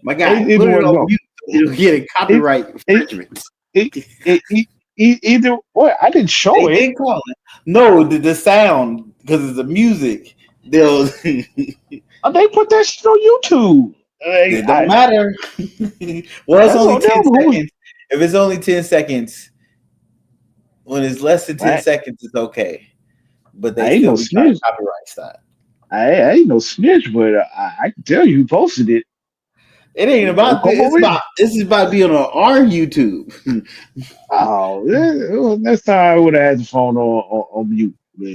My guy, Either put it way, on no. mute. It'll get a It, copyright it, infringement. it, either way, I didn't show They it. did call it. No, the sound because it's the music. They'll. They put that shit on YouTube. It don't matter. Well, it's That's only on them. 10 seconds. If it's only 10 seconds, when it's less than 10 seconds, it's okay. But I they ain't still no be trying to snitch. copyright stuff. I ain't no snitch, but I can tell you who posted it. It ain't Don't about this. come It's over here. about this is about being on our YouTube. Oh, next time I would have had the phone on mute. But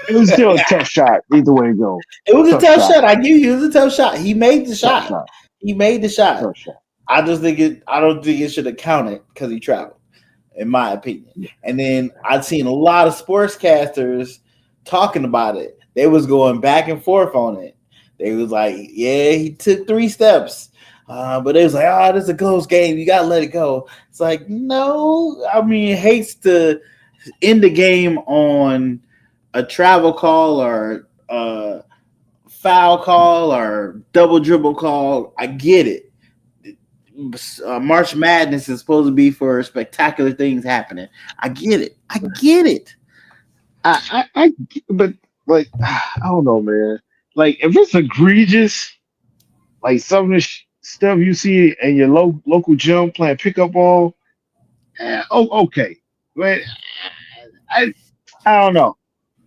it was still a tough shot. Either way it go. It was a Tough tough shot. shot. I give you, it was a tough shot. He made the Tough shot. shot. He made the shot. Tough shot. I just think it. I don't think it should have counted because he traveled, in my opinion. Yeah. And then I've seen a lot of sportscasters talking about it. They was going back and forth on it. They was like, "Yeah, he took 3 steps," but it was like, "Oh, this is a close game. You gotta let it go." It's like, no. I mean, it hates to end the game on a travel call or foul call or double dribble call. I get it. March Madness is supposed to be for spectacular things happening. I get it. But like, I don't know, man. Like, if it's egregious, like some of the stuff you see in your local gym playing pickup ball, okay. But I, I don't know.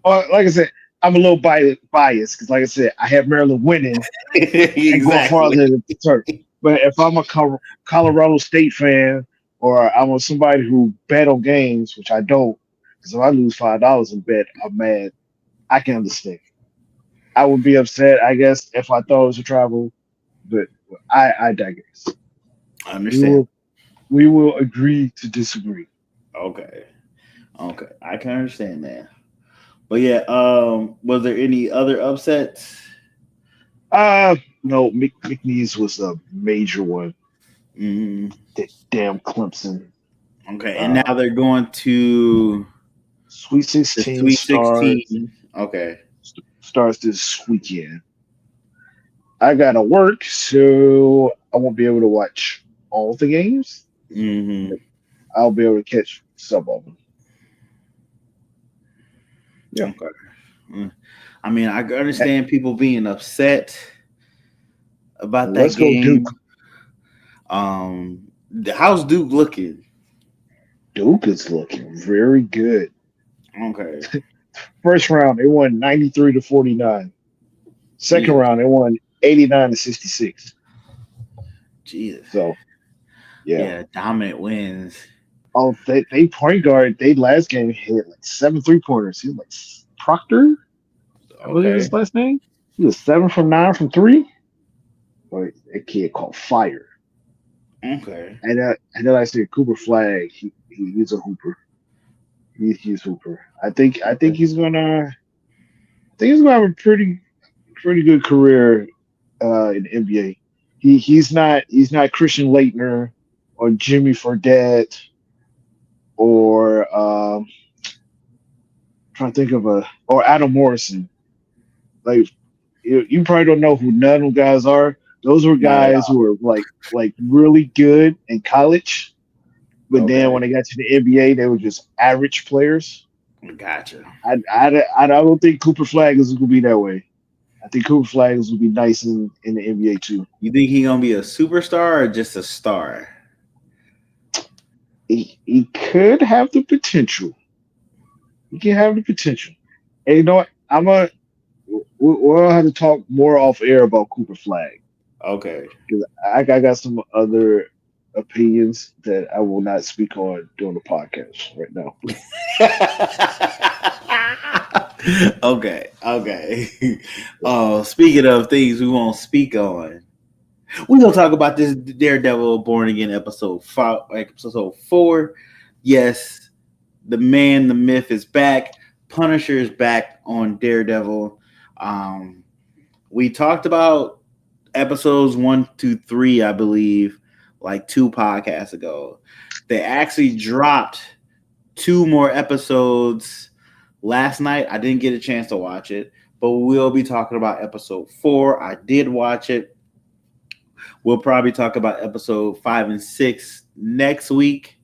Or like I said, I'm a little biased because, like I said, I have Maryland winning and going Exactly. farther than the turf. But if I'm a Colorado State fan or I'm somebody who bet on games, which I don't, because if I lose $5 in bet, I'm mad. I can understand. I would be upset, I guess, if I thought it was a travel, but I digress. I We understand. will we will agree to disagree. Okay. I can understand that. But yeah, was there any other upsets? No, McNeese was a major one. Mm, That damn Clemson. okay, and Uh, now they're going to Sweet the 16 Sweet 16. Okay. starts this weekend. I gotta work, so I won't be able to watch all the games. Mm-hmm. I'll be able to catch some of them. Yeah. Okay. Mm. I mean, I understand people being upset about that Let's go, Duke. game. How's Duke looking? Duke is looking very good. Okay. First round, they won 93-49. Second Jesus. round, they won 89-66. Jesus. So, yeah. Yeah, dominant wins. Oh, they point guard, they last game hit like 7 3-pointers. He was like Proctor, I believe Okay. his last name. He was 7 from 9 from 3. But that kid called fire. Okay. And then I said Cooper Flag. He's a hooper. He's hooper. I think he's gonna have a pretty good career in the NBA. He's not Christian Laettner or Jimmy Fredette or trying to think of or Adam Morrison. Like you probably don't know who none of them guys are. Those were Not at guys who were like really good in college, but all. then Okay. when they got to the NBA, they were just average players. Gotcha. I don't think Cooper Flag is going to be that way. I think Cooper Flag is going to be nice in the NBA too. You think he gonna be a superstar or just a star? He could have the potential. He can have the potential. And you know what? We'll have to talk more off air about Cooper Flag Okay. because I got some other opinions that I will not speak on during the podcast right now. Okay. Speaking of things we won't speak on, we're gonna talk about this Daredevil Born Again episode 4. Yes, the man, the myth is back. Punisher is back on Daredevil. We talked about episodes 1 to 3, I believe, like 2 podcasts ago. They actually dropped 2 more episodes last night. I didn't get a chance to watch it, but we'll be talking about episode 4. I did watch it. We'll probably talk about episode 5 and 6 next week,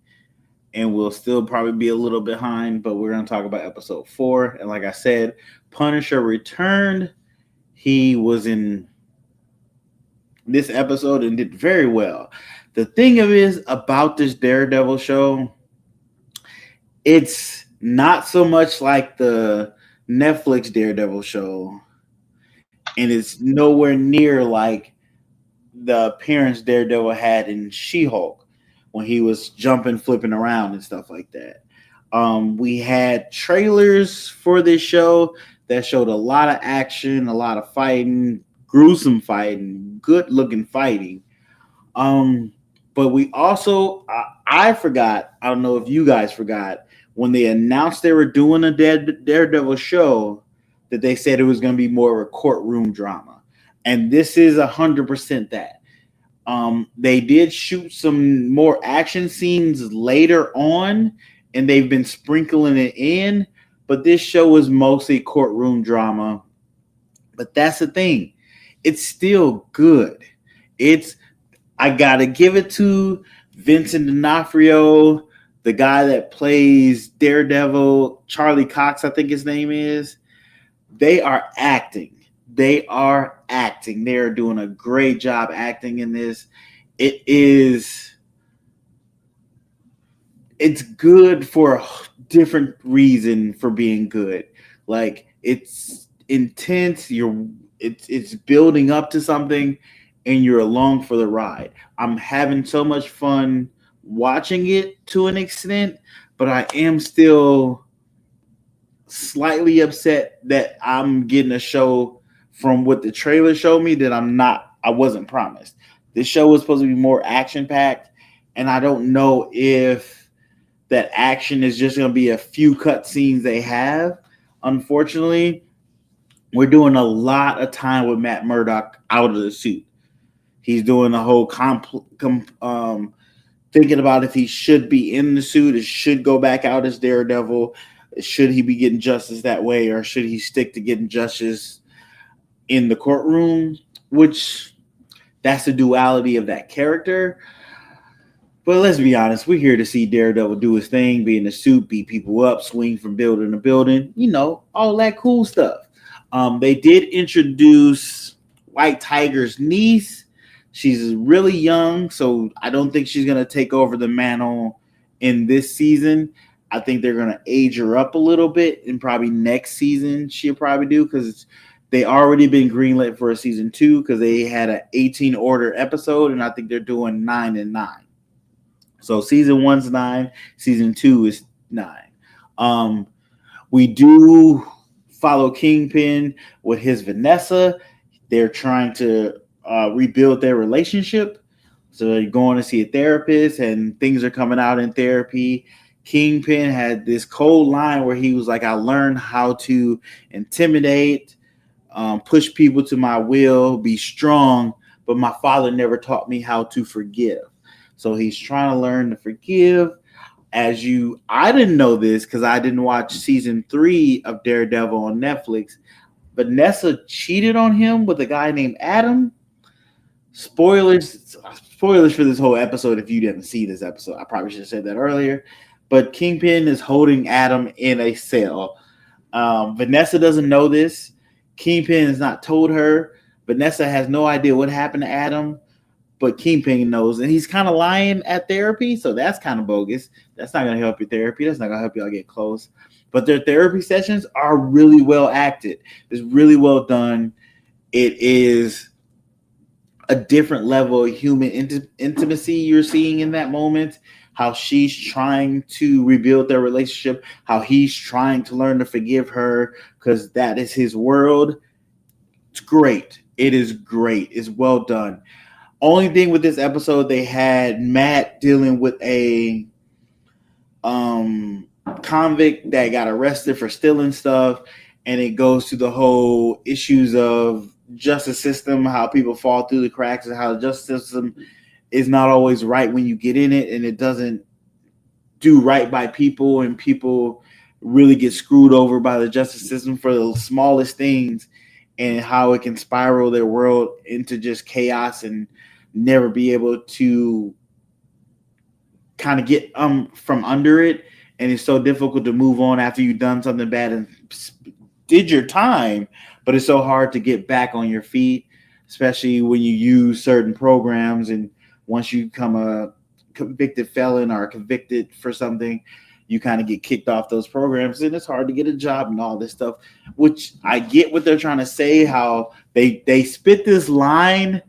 and we'll still probably be a little behind, but we're going to talk about episode 4. And like I said, Punisher returned. He was in this episode and did very well. The thing of it is about this Daredevil show, it's not so much like the Netflix Daredevil show, and it's nowhere near like the appearance Daredevil had in She-Hulk when he was jumping, flipping around, and stuff like that. We had trailers for this show that showed a lot of action, a lot of fighting, gruesome fighting, good looking fighting. Um, but we also, I forgot, I don't know if you guys forgot, when they announced they were doing a Daredevil show, that they said it was going to be more of a courtroom drama. And this is 100% that. They did shoot some more action scenes later on, and they've been sprinkling it in. But this show was mostly courtroom drama. But that's the thing; it's still good. It's I gotta give it to Vincent D'Onofrio, the guy that plays Daredevil, Charlie Cox, I think his name is. They are acting. They are acting. They are doing a great job acting in this. It is. It's good for a different reason for being good. Like it's intense. It's building up to something, and you're along for the ride. I'm having so much fun watching it to an extent, but I am still slightly upset that I'm getting a show from what the trailer showed me that I wasn't promised. This show was supposed to be more action packed, and I don't know if that action is just going to be a few cut scenes they have. Unfortunately, we're doing a lot of time with Matt Murdock out of the suit. He's doing the whole thinking about if he should be in the suit, it should go back out as Daredevil. Should he be getting justice that way, or should he stick to getting justice in the courtroom? Which that's the duality of that character. But let's be honest, we're here to see Daredevil do his thing, be in the suit, beat people up, swing from building to building, all that cool stuff. They did introduce White Tiger's niece. She's really young, so I don't think she's going to take over the mantle in this season. I think they're going to age her up a little bit, and probably next season she'll probably do, because they already been greenlit for a season 2 because they had an 18 order episode, and I think they're doing 9 and 9. So season 1's 9, season 2 is 9. We do follow Kingpin with his Vanessa. They're trying to rebuild their relationship. So they're going to see a therapist, and things are coming out in therapy. Kingpin had this cold line where he was like, I learned how to intimidate, push people to my will, be strong, but my father never taught me how to forgive. So he's trying to learn to forgive. I didn't know this because I didn't watch season 3 of Daredevil on Netflix. Vanessa cheated on him with a guy named Adam. Spoilers for this whole episode if you didn't see this episode. I probably should have said that earlier. But Kingpin is holding Adam in a cell. Vanessa doesn't know this. Kingpin has not told her. Vanessa has no idea what happened to Adam, but Kingpin knows. And he's kind of lying at therapy, so that's kind of bogus. That's not going to help your therapy. That's not going to help y'all get close. But their therapy sessions are really well acted. It's really well done. It is a different level of human intimacy you're seeing in that moment. How she's trying to rebuild their relationship, how he's trying to learn to forgive her because that is his world. It's great. It is great. It's well done. Only thing with this episode, they had Matt dealing with a convict that got arrested for stealing stuff, and it goes to the whole issues of justice system, how people fall through the cracks, and how the justice system is not always right when you get in it, and it doesn't do right by people, and people really get screwed over by the justice system for the smallest things, and how it can spiral their world into just chaos and never be able to kind of get from under it, and it's so difficult to move on after you've done something bad and did your time, but it's so hard to get back on your feet, especially when you use certain programs, and once you become a convicted felon or convicted for something, you kind of get kicked off those programs, and it's hard to get a job and all this stuff. Which I get what they're trying to say, how they spit this line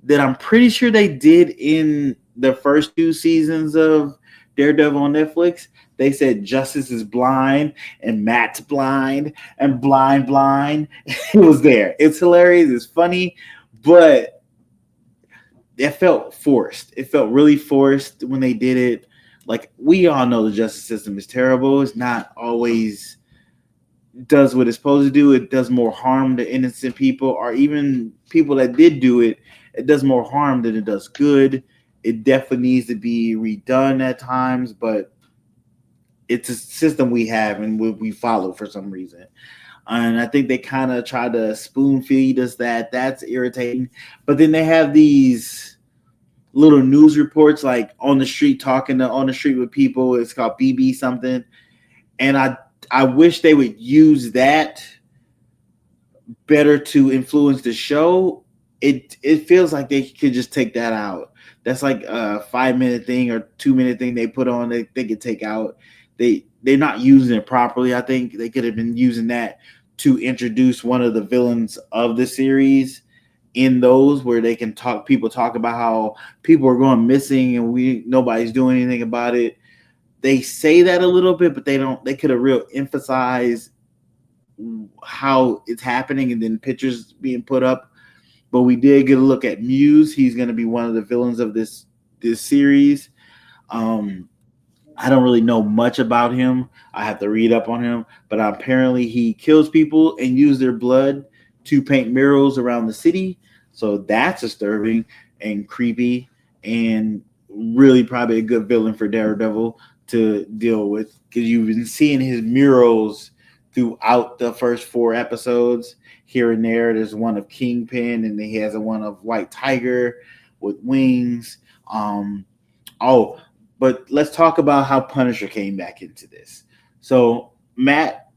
that I'm pretty sure they did in the first two seasons of Daredevil on Netflix. They said justice is blind and Matt's blind and blind. It was there. It's hilarious. It's funny, but it felt forced. It felt really forced when they did it. Like, we all know the justice system is terrible. It's not always does what it's supposed to do. It does more harm to innocent people, or even people that did do it. It does more harm than it does good. It definitely needs to be redone at times, but it's a system we have and we follow for some reason. And I think they kind of try to spoon feed us that. That's irritating. But then they have these little news reports, like on the street, talking on the street with people. It's called BB something, and I wish they would use that better to influence the show. It feels like they could just take that out. That's like a 5 minute thing or 2 minute thing they put on. They could take out. They're not using it properly. I think they could have been using that to introduce one of the villains of the series in those, where they can talk about how people are going missing and nobody's doing anything about it. They say that a little bit, but they could have real emphasized how it's happening and then pictures being put up. But we did get a look at Muse. He's going to be one of the villains of this series. um I don't really know much about him. I have to read up on him, but apparently he kills people and uses their blood to paint murals around the city. So that's disturbing and creepy, and really probably a good villain for Daredevil to deal with, because you've been seeing his murals throughout the first 4 episodes. Here and there, there's one of Kingpin, and then he has a one of White Tiger with wings. Oh, but let's talk about how Punisher came back into this. So Matt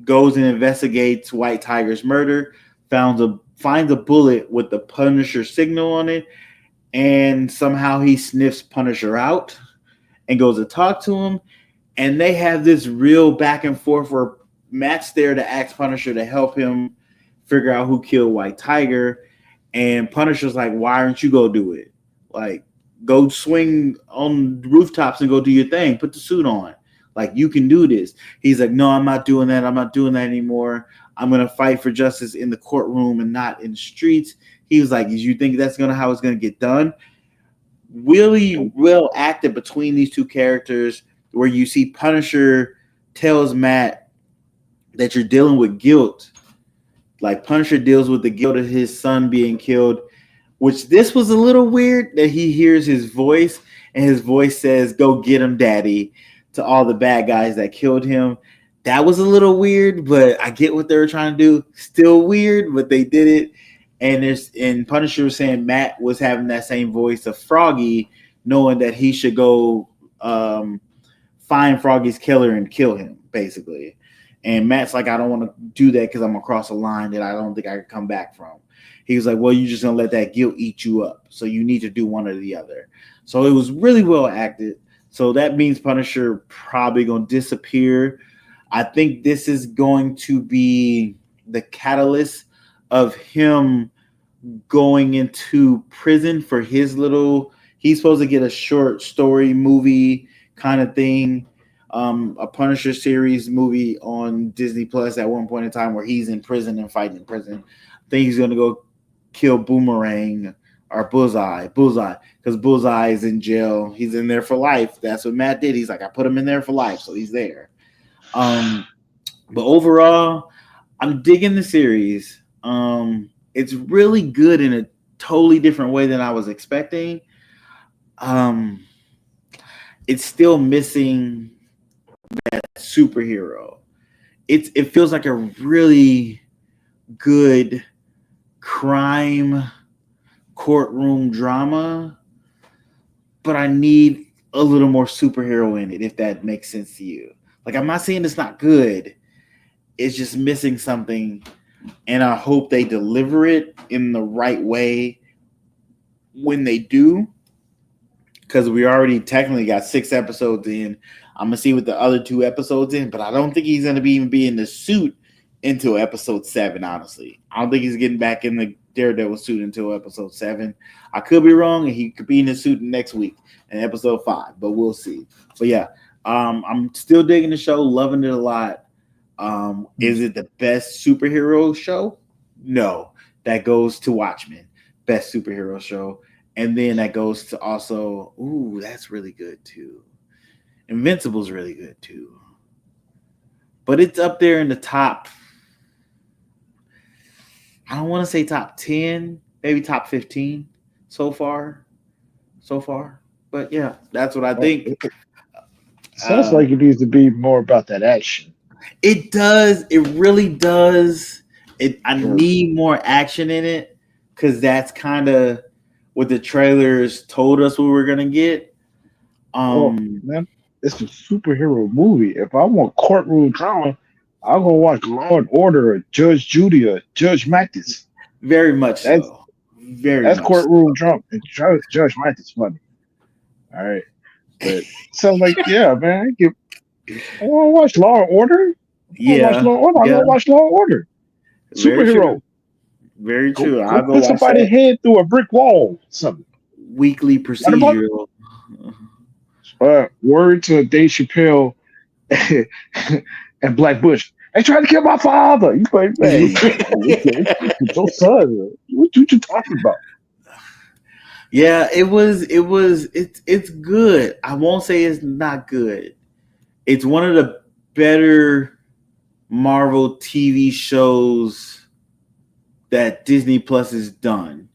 goes and investigates White Tiger's murder, finds a bullet with the Punisher signal on it, and somehow he sniffs Punisher out and goes to talk to him. And they have this real back and forth where Matt's there to ask Punisher to help him figure out who killed White Tiger. And Punisher's like, why aren't you go do it? Like, go swing on rooftops and go do your thing. Put the suit on. Like, you can do this. He's like, no, I'm not doing that. I'm not doing that anymore. I'm going to fight for justice in the courtroom and not in the streets. He was like, you think that's how it's going to get done? Really well acted between these two characters, where you see Punisher tells Matt that you're dealing with guilt. Like, Punisher deals with the guilt of his son being killed, which this was a little weird, that he hears his voice and his voice says, go get him, daddy, to all the bad guys that killed him. That was a little weird, but I get what they were trying to do. Still weird, but they did it. And Punisher was saying Matt was having that same voice of Froggy, knowing that he should go find Froggy's killer and kill him, basically. And Matt's like, I don't want to do that because I'm across a line that I don't think I can come back from. He was like, well, you're just going to let that guilt eat you up. So you need to do one or the other. So it was really well acted. So that means Punisher probably going to disappear. I think this is going to be the catalyst of him going into prison for his little. He's supposed to get a short story movie kind of thing, a Punisher series movie on Disney Plus at one point in time, where he's in prison and fighting in prison. I think he's going to go kill Boomerang or Bullseye, because Bullseye is in jail. He's in there for life. That's what Matt did. He's like, I put him in there for life, so he's there. But overall, I'm digging the series. It's really good in a totally different way than I was expecting. Um, it's still missing that superhero. It feels like a really good crime courtroom drama, but I need a little more superhero in it, if that makes sense to you. Like, I'm not saying it's not good. It's just missing something, and I hope they deliver it in the right way when they do, because we already technically got 6 episodes in. I'm gonna see what the other 2 episodes in, but I don't think he's gonna be in the suit until episode 7. Honestly, I don't think he's getting back in the Daredevil suit until episode 7. I could be wrong, and he could be in the suit next week in episode 5, but we'll see. But yeah, I'm still digging the show, loving it a lot. Is it the best superhero show? No, that goes to Watchmen, best superhero show. And then that goes to also, ooh, that's really good too. Invincible's really good too. But it's up there in the top, I don't want to say top 10, maybe top 15 so far. So far. But yeah, that's what I think. Sounds like it needs to be more about that action. It does. It really does. I Because, need more action in it, because that's kind of what the trailers told us we were gonna get. well, Um, man, it's a superhero movie. If I want courtroom drama, I'll go watch Law and Order or Judge Judy or Judge Mathis. very much That's so. Very that's much courtroom drama. And Judge Mathis funny. All right. But sounds like, yeah, man, I want to watch Law and Order. I want to watch Yeah, Law and Order. I yeah, want to watch Law and Order. very Superhero. true. Very Go true. go I'll go put watch somebody's that head through a brick wall. Something. weekly What about procedural. word to Dave Chappelle and Black Bush? They tried to kill my father. You like, man, it's your son. What you talking about? Yeah, it's good. I won't say it's not good. It's one of the better Marvel TV shows that Disney Plus has done.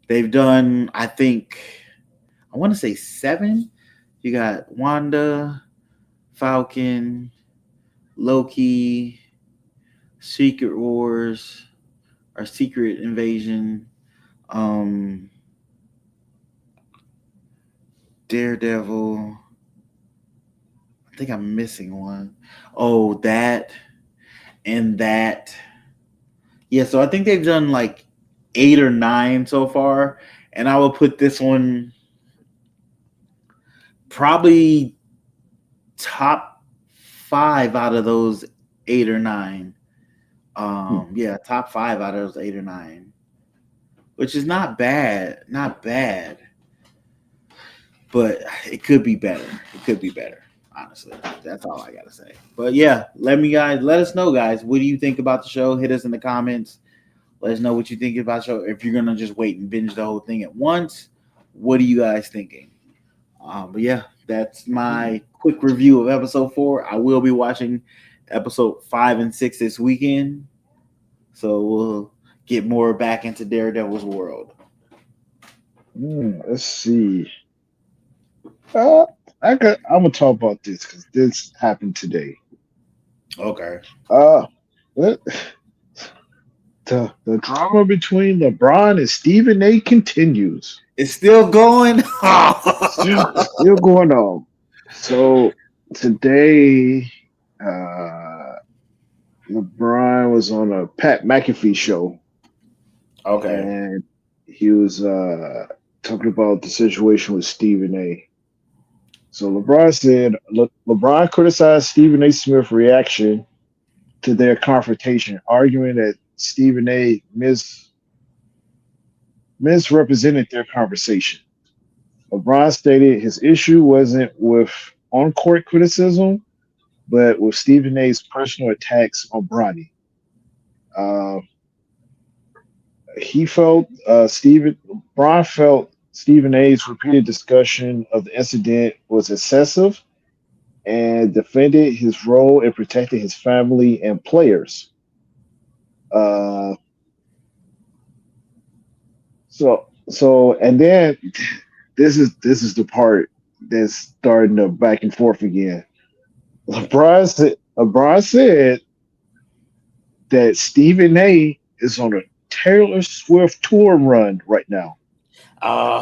They've done, I think, I want to say 7. You got Wanda, Falcon, Loki, Secret Wars, or Secret Invasion, um, Daredevil. I think I'm missing one. Oh, that and that. Yeah, so I think they've done like 8 or 9 so far, and I will put this one probably top 5 out of those 8 or 9. Yeah, top 5 out of those 8 or 9, which is not bad, not bad, but it could be better. It could be better. Honestly, that's all I gotta say. But yeah, let us know, guys. What do you think about the show? Hit us in the comments. Let us know what you think about the show. If you're gonna just wait and binge the whole thing at once, what are you guys thinking? But yeah, that's my quick review of episode 4. I will be watching episode 5 and 6 this weekend, so we'll get more back into Daredevil's world. Let's see. Uh, I'm gonna talk about this because this happened today. Okay. Uh, let- the drama between LeBron and Stephen A. continues. It's still going. Still going on. So today, uh, LeBron was on a Pat McAfee show, Okay. and he was talking about the situation with Stephen A. So LeBron said, look, LeBron criticized Stephen A. Smith's reaction to their confrontation, arguing that Stephen A. Misrepresented their conversation. LeBron stated his issue wasn't with on court criticism, but with Stephen A.'s personal attacks on Bronny. Uh, he felt Bron felt Stephen A.'s repeated discussion of the incident was excessive and defended his role in protecting his family and players. Uh, And then this is the part that's starting to back and forth again. LeBron said that Stephen A is on a Taylor Swift tour run right now,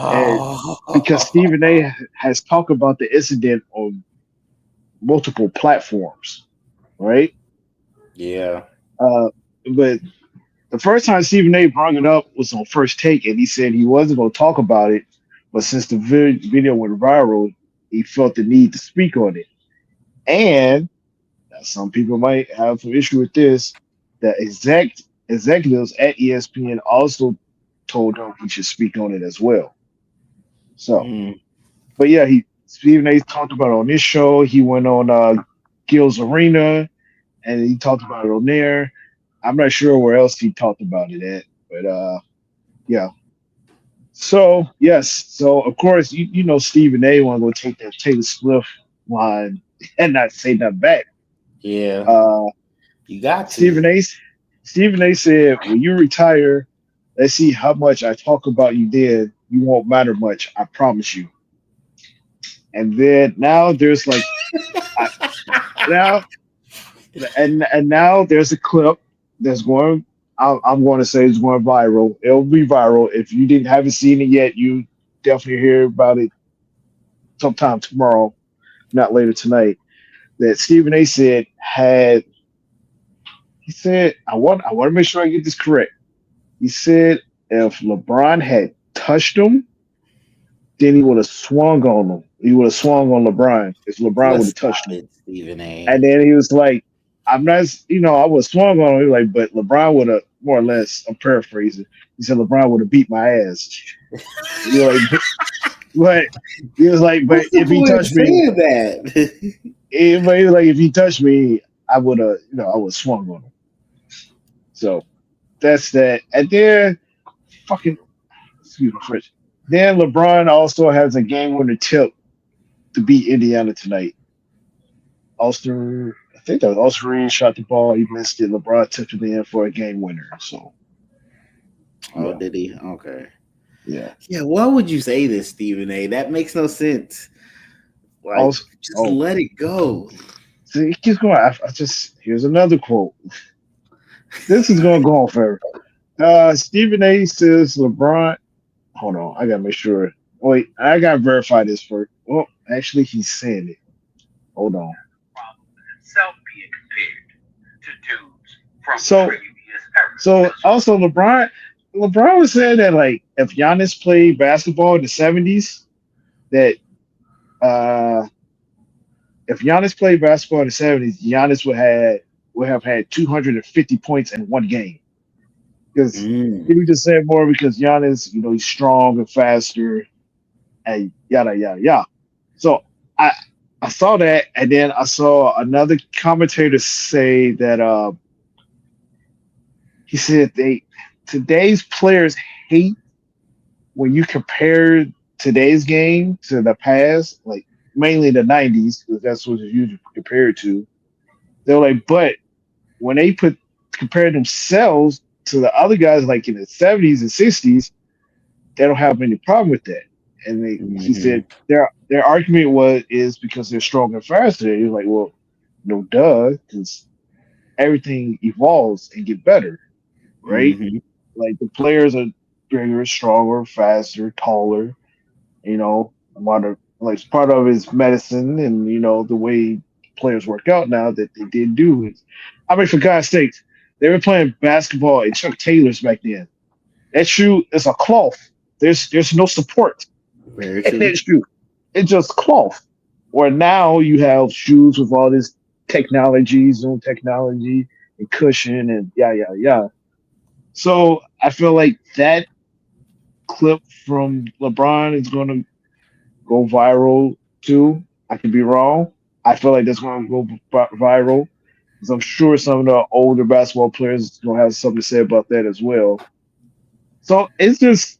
and because Stephen Oh, A has talked about the incident on multiple platforms, right? yeah. Uh, but the first time Stephen A brought it up was on First Take, and he said he wasn't going to talk about it, but since the video went viral, he felt the need to speak on it. And some people might have some issue with this. The executives at ESPN also told him he should speak on it as well. So, Mm, but yeah, he Stephen A. talked about it on this show. He went on Gil's Arena and he talked about it on there. I'm not sure where else he talked about it at, but yeah. So yes, so of course you know Stephen A. want to go take that Taylor Swift line and not say that back. yeah. Uh, You got to. Stephen A. Stephen A. said, "When you retire, let's see how much I talk about you then. You won't matter much. I promise you." And then now there's like I, now and now there's a clip that's going. I'm going to say it's going viral. It'll be viral. If you didn't haven't seen it yet, you definitely hear about it sometime tomorrow, not later tonight. That Stephen A. said had he said I want to make sure I get this correct. He said if LeBron had touched him, then he would have swung on him. He would have swung on LeBron if LeBron would Let's have stop touched him. it, Stephen A. And then he was like, I'm not, I would have swung on him. He was like, but LeBron would have, more or less, I'm paraphrasing. He said LeBron would have beat my ass. He was like, but he was like, but What's the if he point of touched me, saying that? but he was like, if he touched me, I would have, I would have swung on him. So that's that. And then fucking, excuse me, French. Then LeBron also has a game winner tip to beat Indiana tonight. Austin, I think that was Austin Reed shot the ball. He missed it. LeBron took it in for a game winner. So Oh, yeah, did he? Okay. yeah. Yeah, why would you say this, Stephen A? That makes no sense. Like, Also, just oh, let it go. see, he keeps going. I just here's another quote. This is gonna go on forever. Stephen A. says LeBron. Hold on, I gotta make sure. Wait, I gotta verify this first. Well, actually, he's saying it. Hold on. So, so also LeBron was saying that like if Giannis played basketball in the '70s, that uh if Giannis played basketball in the '70s, Giannis would have had 250 points in one game. Because Mm. he just said more because Giannis, he's strong and faster and yada yada yada. So I I saw that, and then I saw another commentator say that he said they today's players hate when you compare today's game to the past, like mainly the '90s, because that's what it's usually compared to. They're like, but when they put compare themselves to the other guys, like in the '70s and '60s, they don't have any problem with that. And he Hmm. said their argument is because they're stronger and faster. He's like, well, no, duh, because everything evolves and get better, right? Hmm. Like the players are bigger, stronger, faster, taller. A lot of like part of his medicine and the way players work out now that they did do is, I mean, for God's sakes, they were playing basketball in Chuck Taylors back then. That shoe is a cloth. There's no support Very in true. that shoe. It's just cloth. Where now you have shoes with all this technology, zoom technology, and cushion, and yeah, yeah, yeah. So I feel like that clip from LeBron is going to go viral too. I could be wrong. I feel like that's going to go viral because I'm sure some of the older basketball players going to have something to say about that as well. So it's just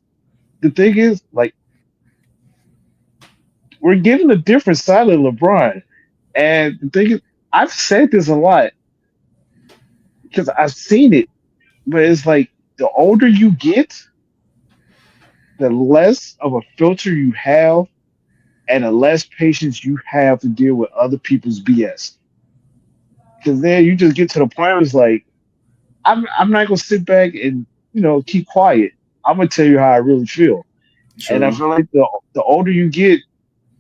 the thing is like we're getting a different side of LeBron, and the thing is I've said this a lot because I've seen it, but it's like the older you get, the less of a filter you have and the less patience you have to deal with other people's BS. Because then you just get to the point where it's like, I'm not gonna sit back and keep quiet. I'm gonna tell you how I really feel. And I True. feel like the older you get,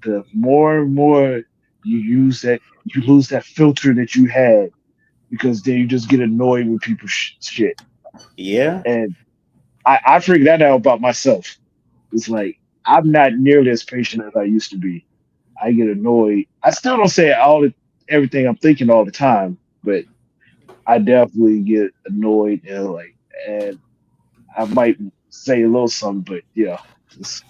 the more and more you lose that filter that you had because then you just get annoyed with people's shit. Yeah. And I figured that out about myself. It's like I'm not nearly as patient as I used to be. I get annoyed. I still don't say everything I'm thinking all the time, but I definitely get annoyed and I might say a little something, but yeah. It's,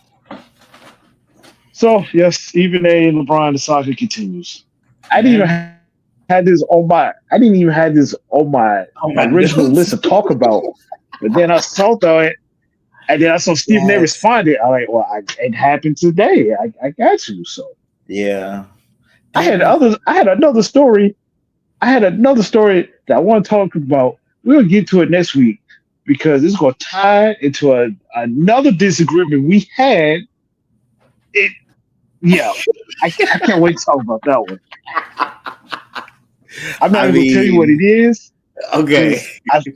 so yes, even a LeBron, the saga continues. I didn't Yeah. even have this on my. I didn't even have this on my Oh my original list to notes. talk about. But then I saw that, and then I saw Stephen A. Yes. responded. I'm like, well, it happened today. I got you. So Yeah. I That had was others. I had another story. I had another story that I want to talk about. We'll get to it next week because it's going to tie into another disagreement we had. It, yeah, I can't wait to talk about that one. I'm not I even going to tell you what mean, it is okay. because I,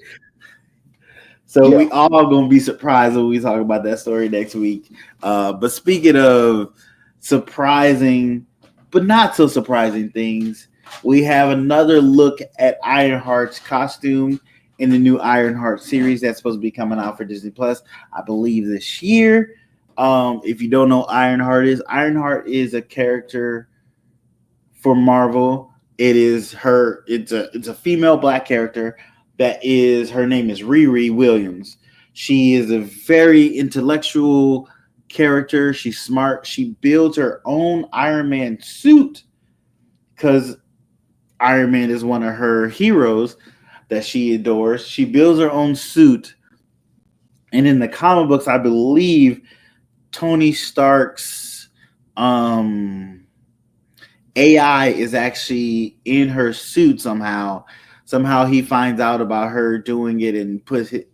So yeah. we all gonna be surprised when we talk about that story next week. But speaking of surprising, but not so surprising things, we have another look at Ironheart's costume in the new Ironheart series that's supposed to be coming out for Disney Plus, I believe, this year. If you don't know, Ironheart is a character for Marvel. It is her. It's a female black character that is her name is Riri Williams. She is a very intellectual character. She's smart. She builds her own Iron Man suit because Iron Man is one of her heroes that she adores. She builds her own suit, and in the comic books, I believe Tony Stark's um AI is actually in her suit somehow. Somehow he finds out about her doing it and puts his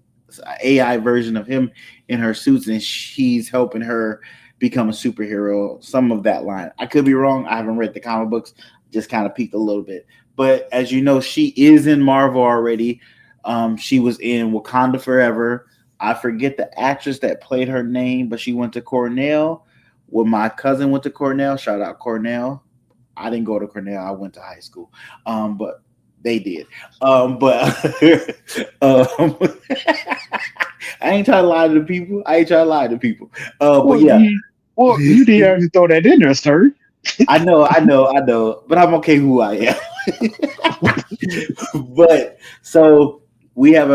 AI version of him in her suits, and she's helping her become a superhero. Some of that line. I could be wrong. I haven't read the comic books. Just kind of peeked a little bit. But as you know, she is in Marvel already. She was in Wakanda Forever. I forget the actress that played her name, but she went to Cornell. When my cousin went to Cornell, shout out Cornell. I didn't go to Cornell. I went to high school, but they did. But um, I ain't trying to lie to the people. I ain't trying to lie to people. But Well, yeah, you didn't have to throw that in there, sir. I know. But I'm okay who I am. But so we have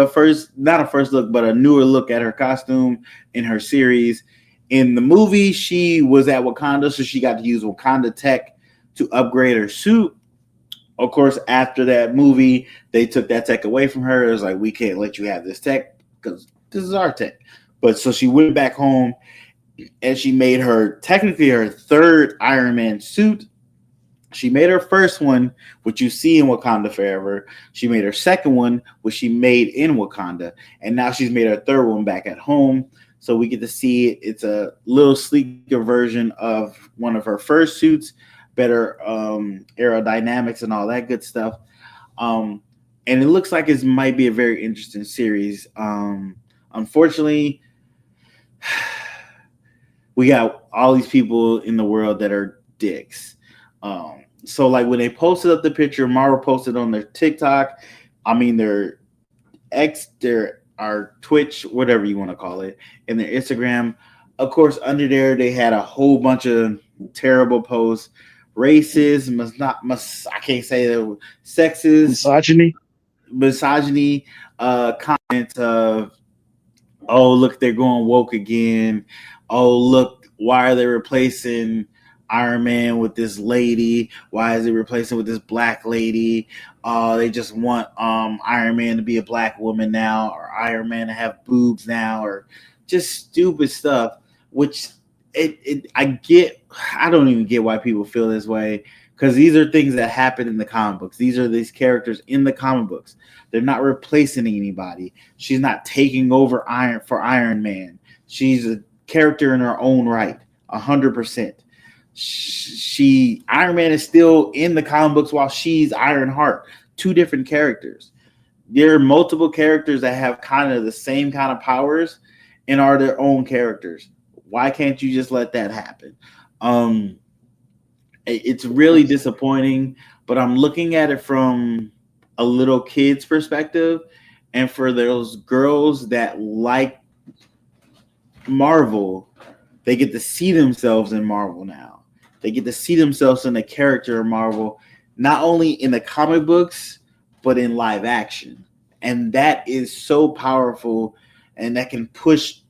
not a first look, but a newer look at her costume in her series. In the movie, she was at Wakanda, so she got to use Wakanda tech to upgrade her suit. Of course, after that movie, they took that tech away from her. It was like, we can't let you have this tech because this is our tech. But so she went back home and she made technically her third Iron Man suit. She made her first one, which you see in Wakanda Forever. She made her second one, which she made in Wakanda. And now she's made her third one back at home. So we get to see it. It's a little sleeker version of one of her first suits, better aerodynamics and all that good stuff. Um, and it looks like it might be a very interesting series. Unfortunately, we got all these people in the world that are dicks. So like when they posted up the picture, Marvel posted on their TikTok, I mean their our Twitch, whatever you want to call it, and their Instagram. Of course, under there they had a whole bunch of terrible posts, racist, I can't say that, sexist, Misogyny. misogyny, comments of, oh look, they're going woke again. Oh look, why are they replacing Iron Man with this lady? Why is it replacing with this black lady? They just want Iron Man to be a black woman now, or Iron Man to have boobs now, or just stupid stuff. Which I get. I don't even get why people feel this way, because these are things that happen in the comic books. These are these characters in the comic books. They're not replacing anybody. She's not taking over Iron Man. She's character in her own right, 100%. She Iron Man is still in the comic books while she's Ironheart. Two different characters. There are multiple characters that have kind of the same kind of powers and are their own characters. Why can't you just let that happen? Um, it's really disappointing, but I'm looking at it from a little kid's perspective. And for those girls that like Marvel, they get to see themselves in Marvel now. They get to see themselves in the character of Marvel, not only in the comic books, but in live action. And that is so powerful, and that can push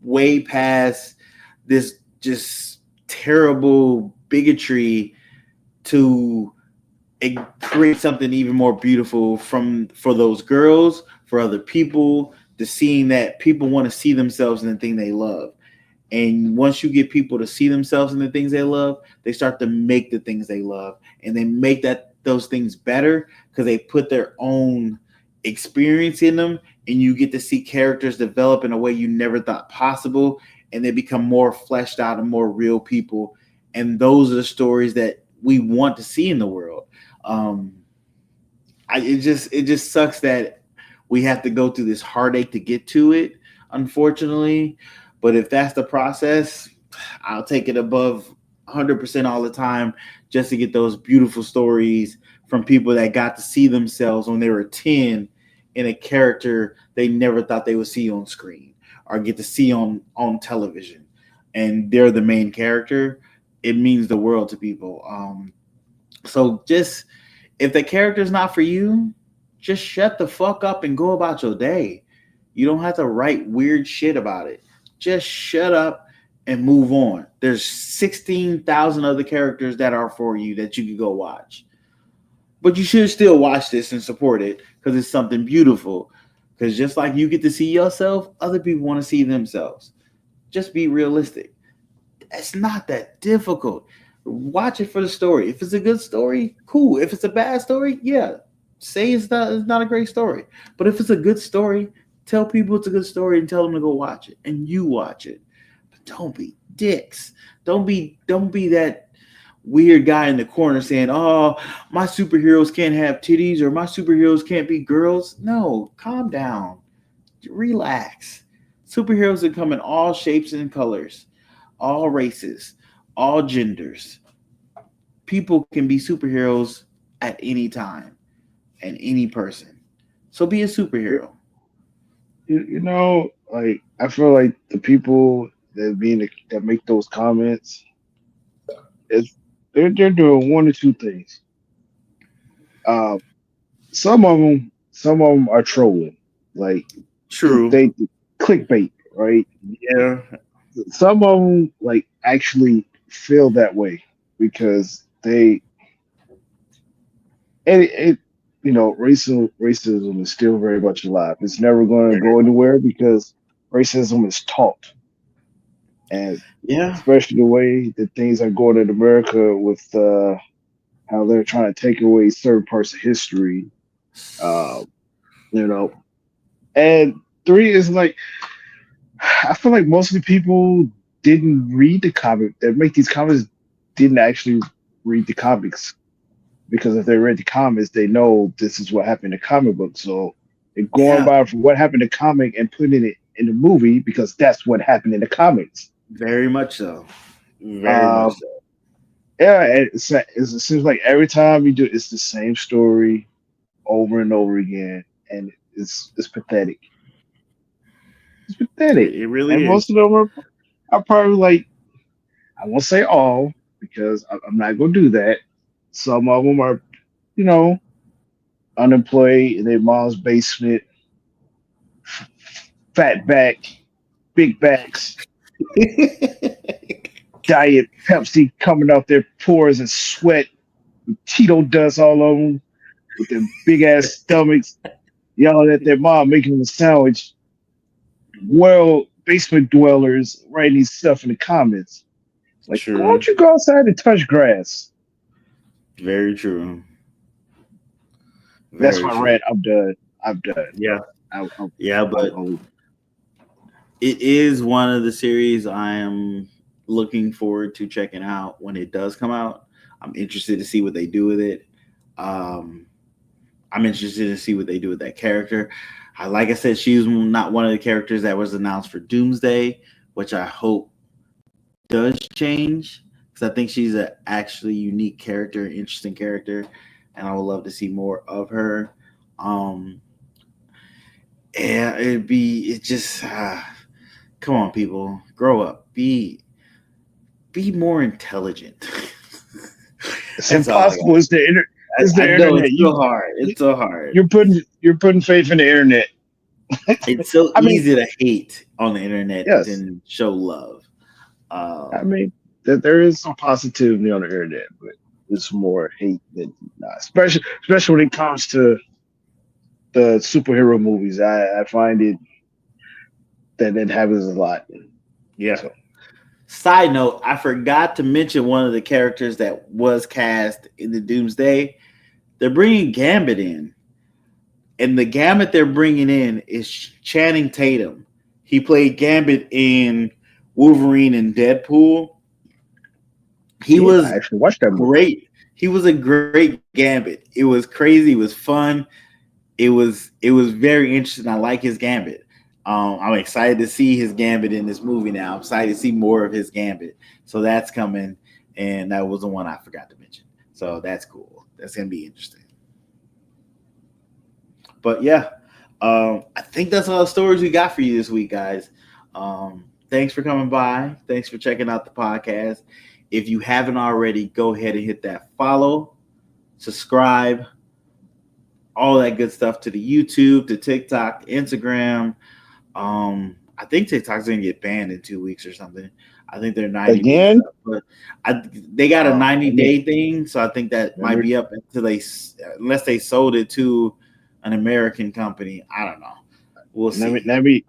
way past this just terrible bigotry to create something even more beautiful for those girls, for other people, to seeing that people want to see themselves in the thing they love. And once you get people to see themselves in the things they love, they start to make the things they love, and they make those things better because they put their own experience in them, and you get to see characters develop in a way you never thought possible, and they become more fleshed out and more real people. And those are the stories that we want to see in the world. Um, it just sucks that we have to go through this heartache to get to it, unfortunately. But if that's the process, I'll take it above 100% all the time, just to get those beautiful stories from people that got to see themselves when they were 10 in a character they never thought they would see on screen or get to see on television. And they're the main character. It means the world to people. So just if the character's not for you, just shut the fuck up and go about your day. You don't have to write weird shit about it. Just shut up and move on. There's 16,000 other characters that are for you that you can go watch. But you should still watch this and support it because it's something beautiful. Because just like you get to see yourself, other people want to see themselves. Just be realistic. It's not that difficult. Watch it for the story. If it's a good story, cool. If it's a bad story, yeah, say it's not a great story. But if it's a good story, tell people it's a good story and tell them to go watch it, and you watch it. But don't be dicks. Don't be that weird guy in the corner saying, "Oh, my superheroes can't have titties or my superheroes can't be girls." No, calm down. Relax. Superheroes that come in all shapes and colors, all races, all genders. People can be superheroes at any time and any person. So be a superhero. Like I feel like the people that make those comments is they're doing one or two things. Uh, some of them are trolling, like True. they clickbait, right? Yeah. Some of them like actually feel that way because it racism is still very much alive. It's never going to go anywhere because racism is taught, and Yeah. especially the way that things are going in America with how they're trying to take away certain parts of history. Uh, you know, and three is like I feel like most of the people didn't read the comic that make these comments didn't actually read the comics because if they read the comics, they know this is what happened in the comic book. So they're going Yeah. by from what happened in the comic and putting it in the movie because that's what happened in the comics. Very much so. Very much Um, so. yeah, it seems like every time you do it's the same story over and over again, and it's pathetic. It's pathetic, It really and is. most of them are probably like I won't say all because I'm not gonna do that. Some of them are, you know, unemployed in their mom's basement, fat back, big backs, diet Pepsi coming out their pores and sweat, Cheeto dust all over them, with their big ass stomachs, yelling at their mom, making them a sandwich. Well, basement dwellers writing these stuff in the comments. Like, why True. don't you go outside and touch grass? Very true. That's Very my true. rant. I'm done. I'm done. Yeah. I'll, I'll, Yeah, I'll, but I'll It is one of the series I am looking forward to checking out when it does come out. I'm interested to see what they do with it. Um, I'm interested to see what they do with that character. Like I said, she's not one of the characters that was announced for Doomsday, which I hope does change because I think she's an actually unique character, interesting character, and I would love to see more of her. Um, yeah, it just come on, people, grow up, be more intelligent. It's That's all I impossible. got. It's I the know internet. it's so hard. It's so hard. You're putting faith in the internet. It's so I mean, easy to hate on the internet yes. than show love. I Um, mean that there is some positivity on the internet, but it's more hate than not. Especially when it comes to the superhero movies. I find it that it happens a lot. yeah. So Side note: I forgot to mention one of the characters that was cast in the Doomsday. They're bringing Gambit in, and the Gambit they're bringing in is Channing Tatum. He played Gambit in Wolverine and Deadpool. He yeah, I was actually watched that movie. great. He was a great Gambit. It was crazy. It was fun. It was very interesting. I like his Gambit. I'm excited to see his Gambit in this movie now. I'm excited to see more of his Gambit. So that's coming, and that was the one I forgot to mention. So that's cool. That's gonna be interesting. But yeah, I think that's all the stories we got for you this week, guys. Thanks for coming by. Thanks for checking out the podcast. If you haven't already, go ahead and hit that follow, subscribe, all that good stuff to the YouTube, to TikTok, Instagram. I think TikTok's gonna get banned in 2 weeks or something. I think they're 90 days Again? up, but they got a 90-day thing, so I think that Let might me be up until unless they sold it to an American company. I don't know. We'll let me see.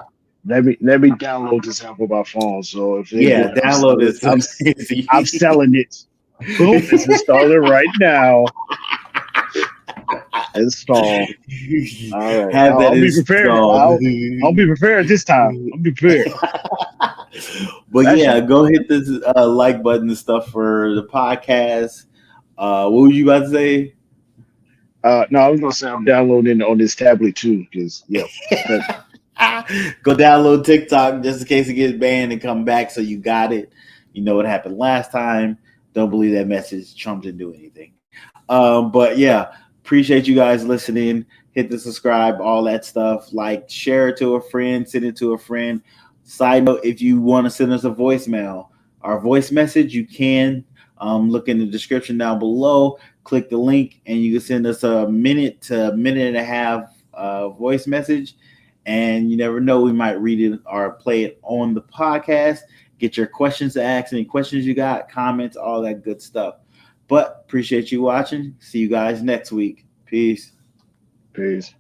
let me let me download this app on my phone. So if they do Yeah, it, download it. So I'm selling it. Boom, it's installing right now. Install. All right. Have that I'll be prepared. installed. I'll be prepared this time. I'll be prepared. But Actually, yeah, go hit this like button and stuff for the podcast. What were you about to say? no, I was gonna say I'm downloading on this tablet too, because yeah. That, Go download TikTok just in case it gets banned and come back so you got it. You know what happened last time. Don't believe that message. Trump didn't do anything. But yeah, appreciate you guys listening. Hit the subscribe, all that stuff. Like, share it to a friend, send it to a friend. Side note, if you want to send us a voicemail, our voice message, you can look in the description down below. Click the link, and you can send us a minute to a minute and a half voice message. And you never know, we might read it or play it on the podcast. Get your questions to ask, any questions you got, comments, all that good stuff. But appreciate you watching. See you guys next week. Peace. peace.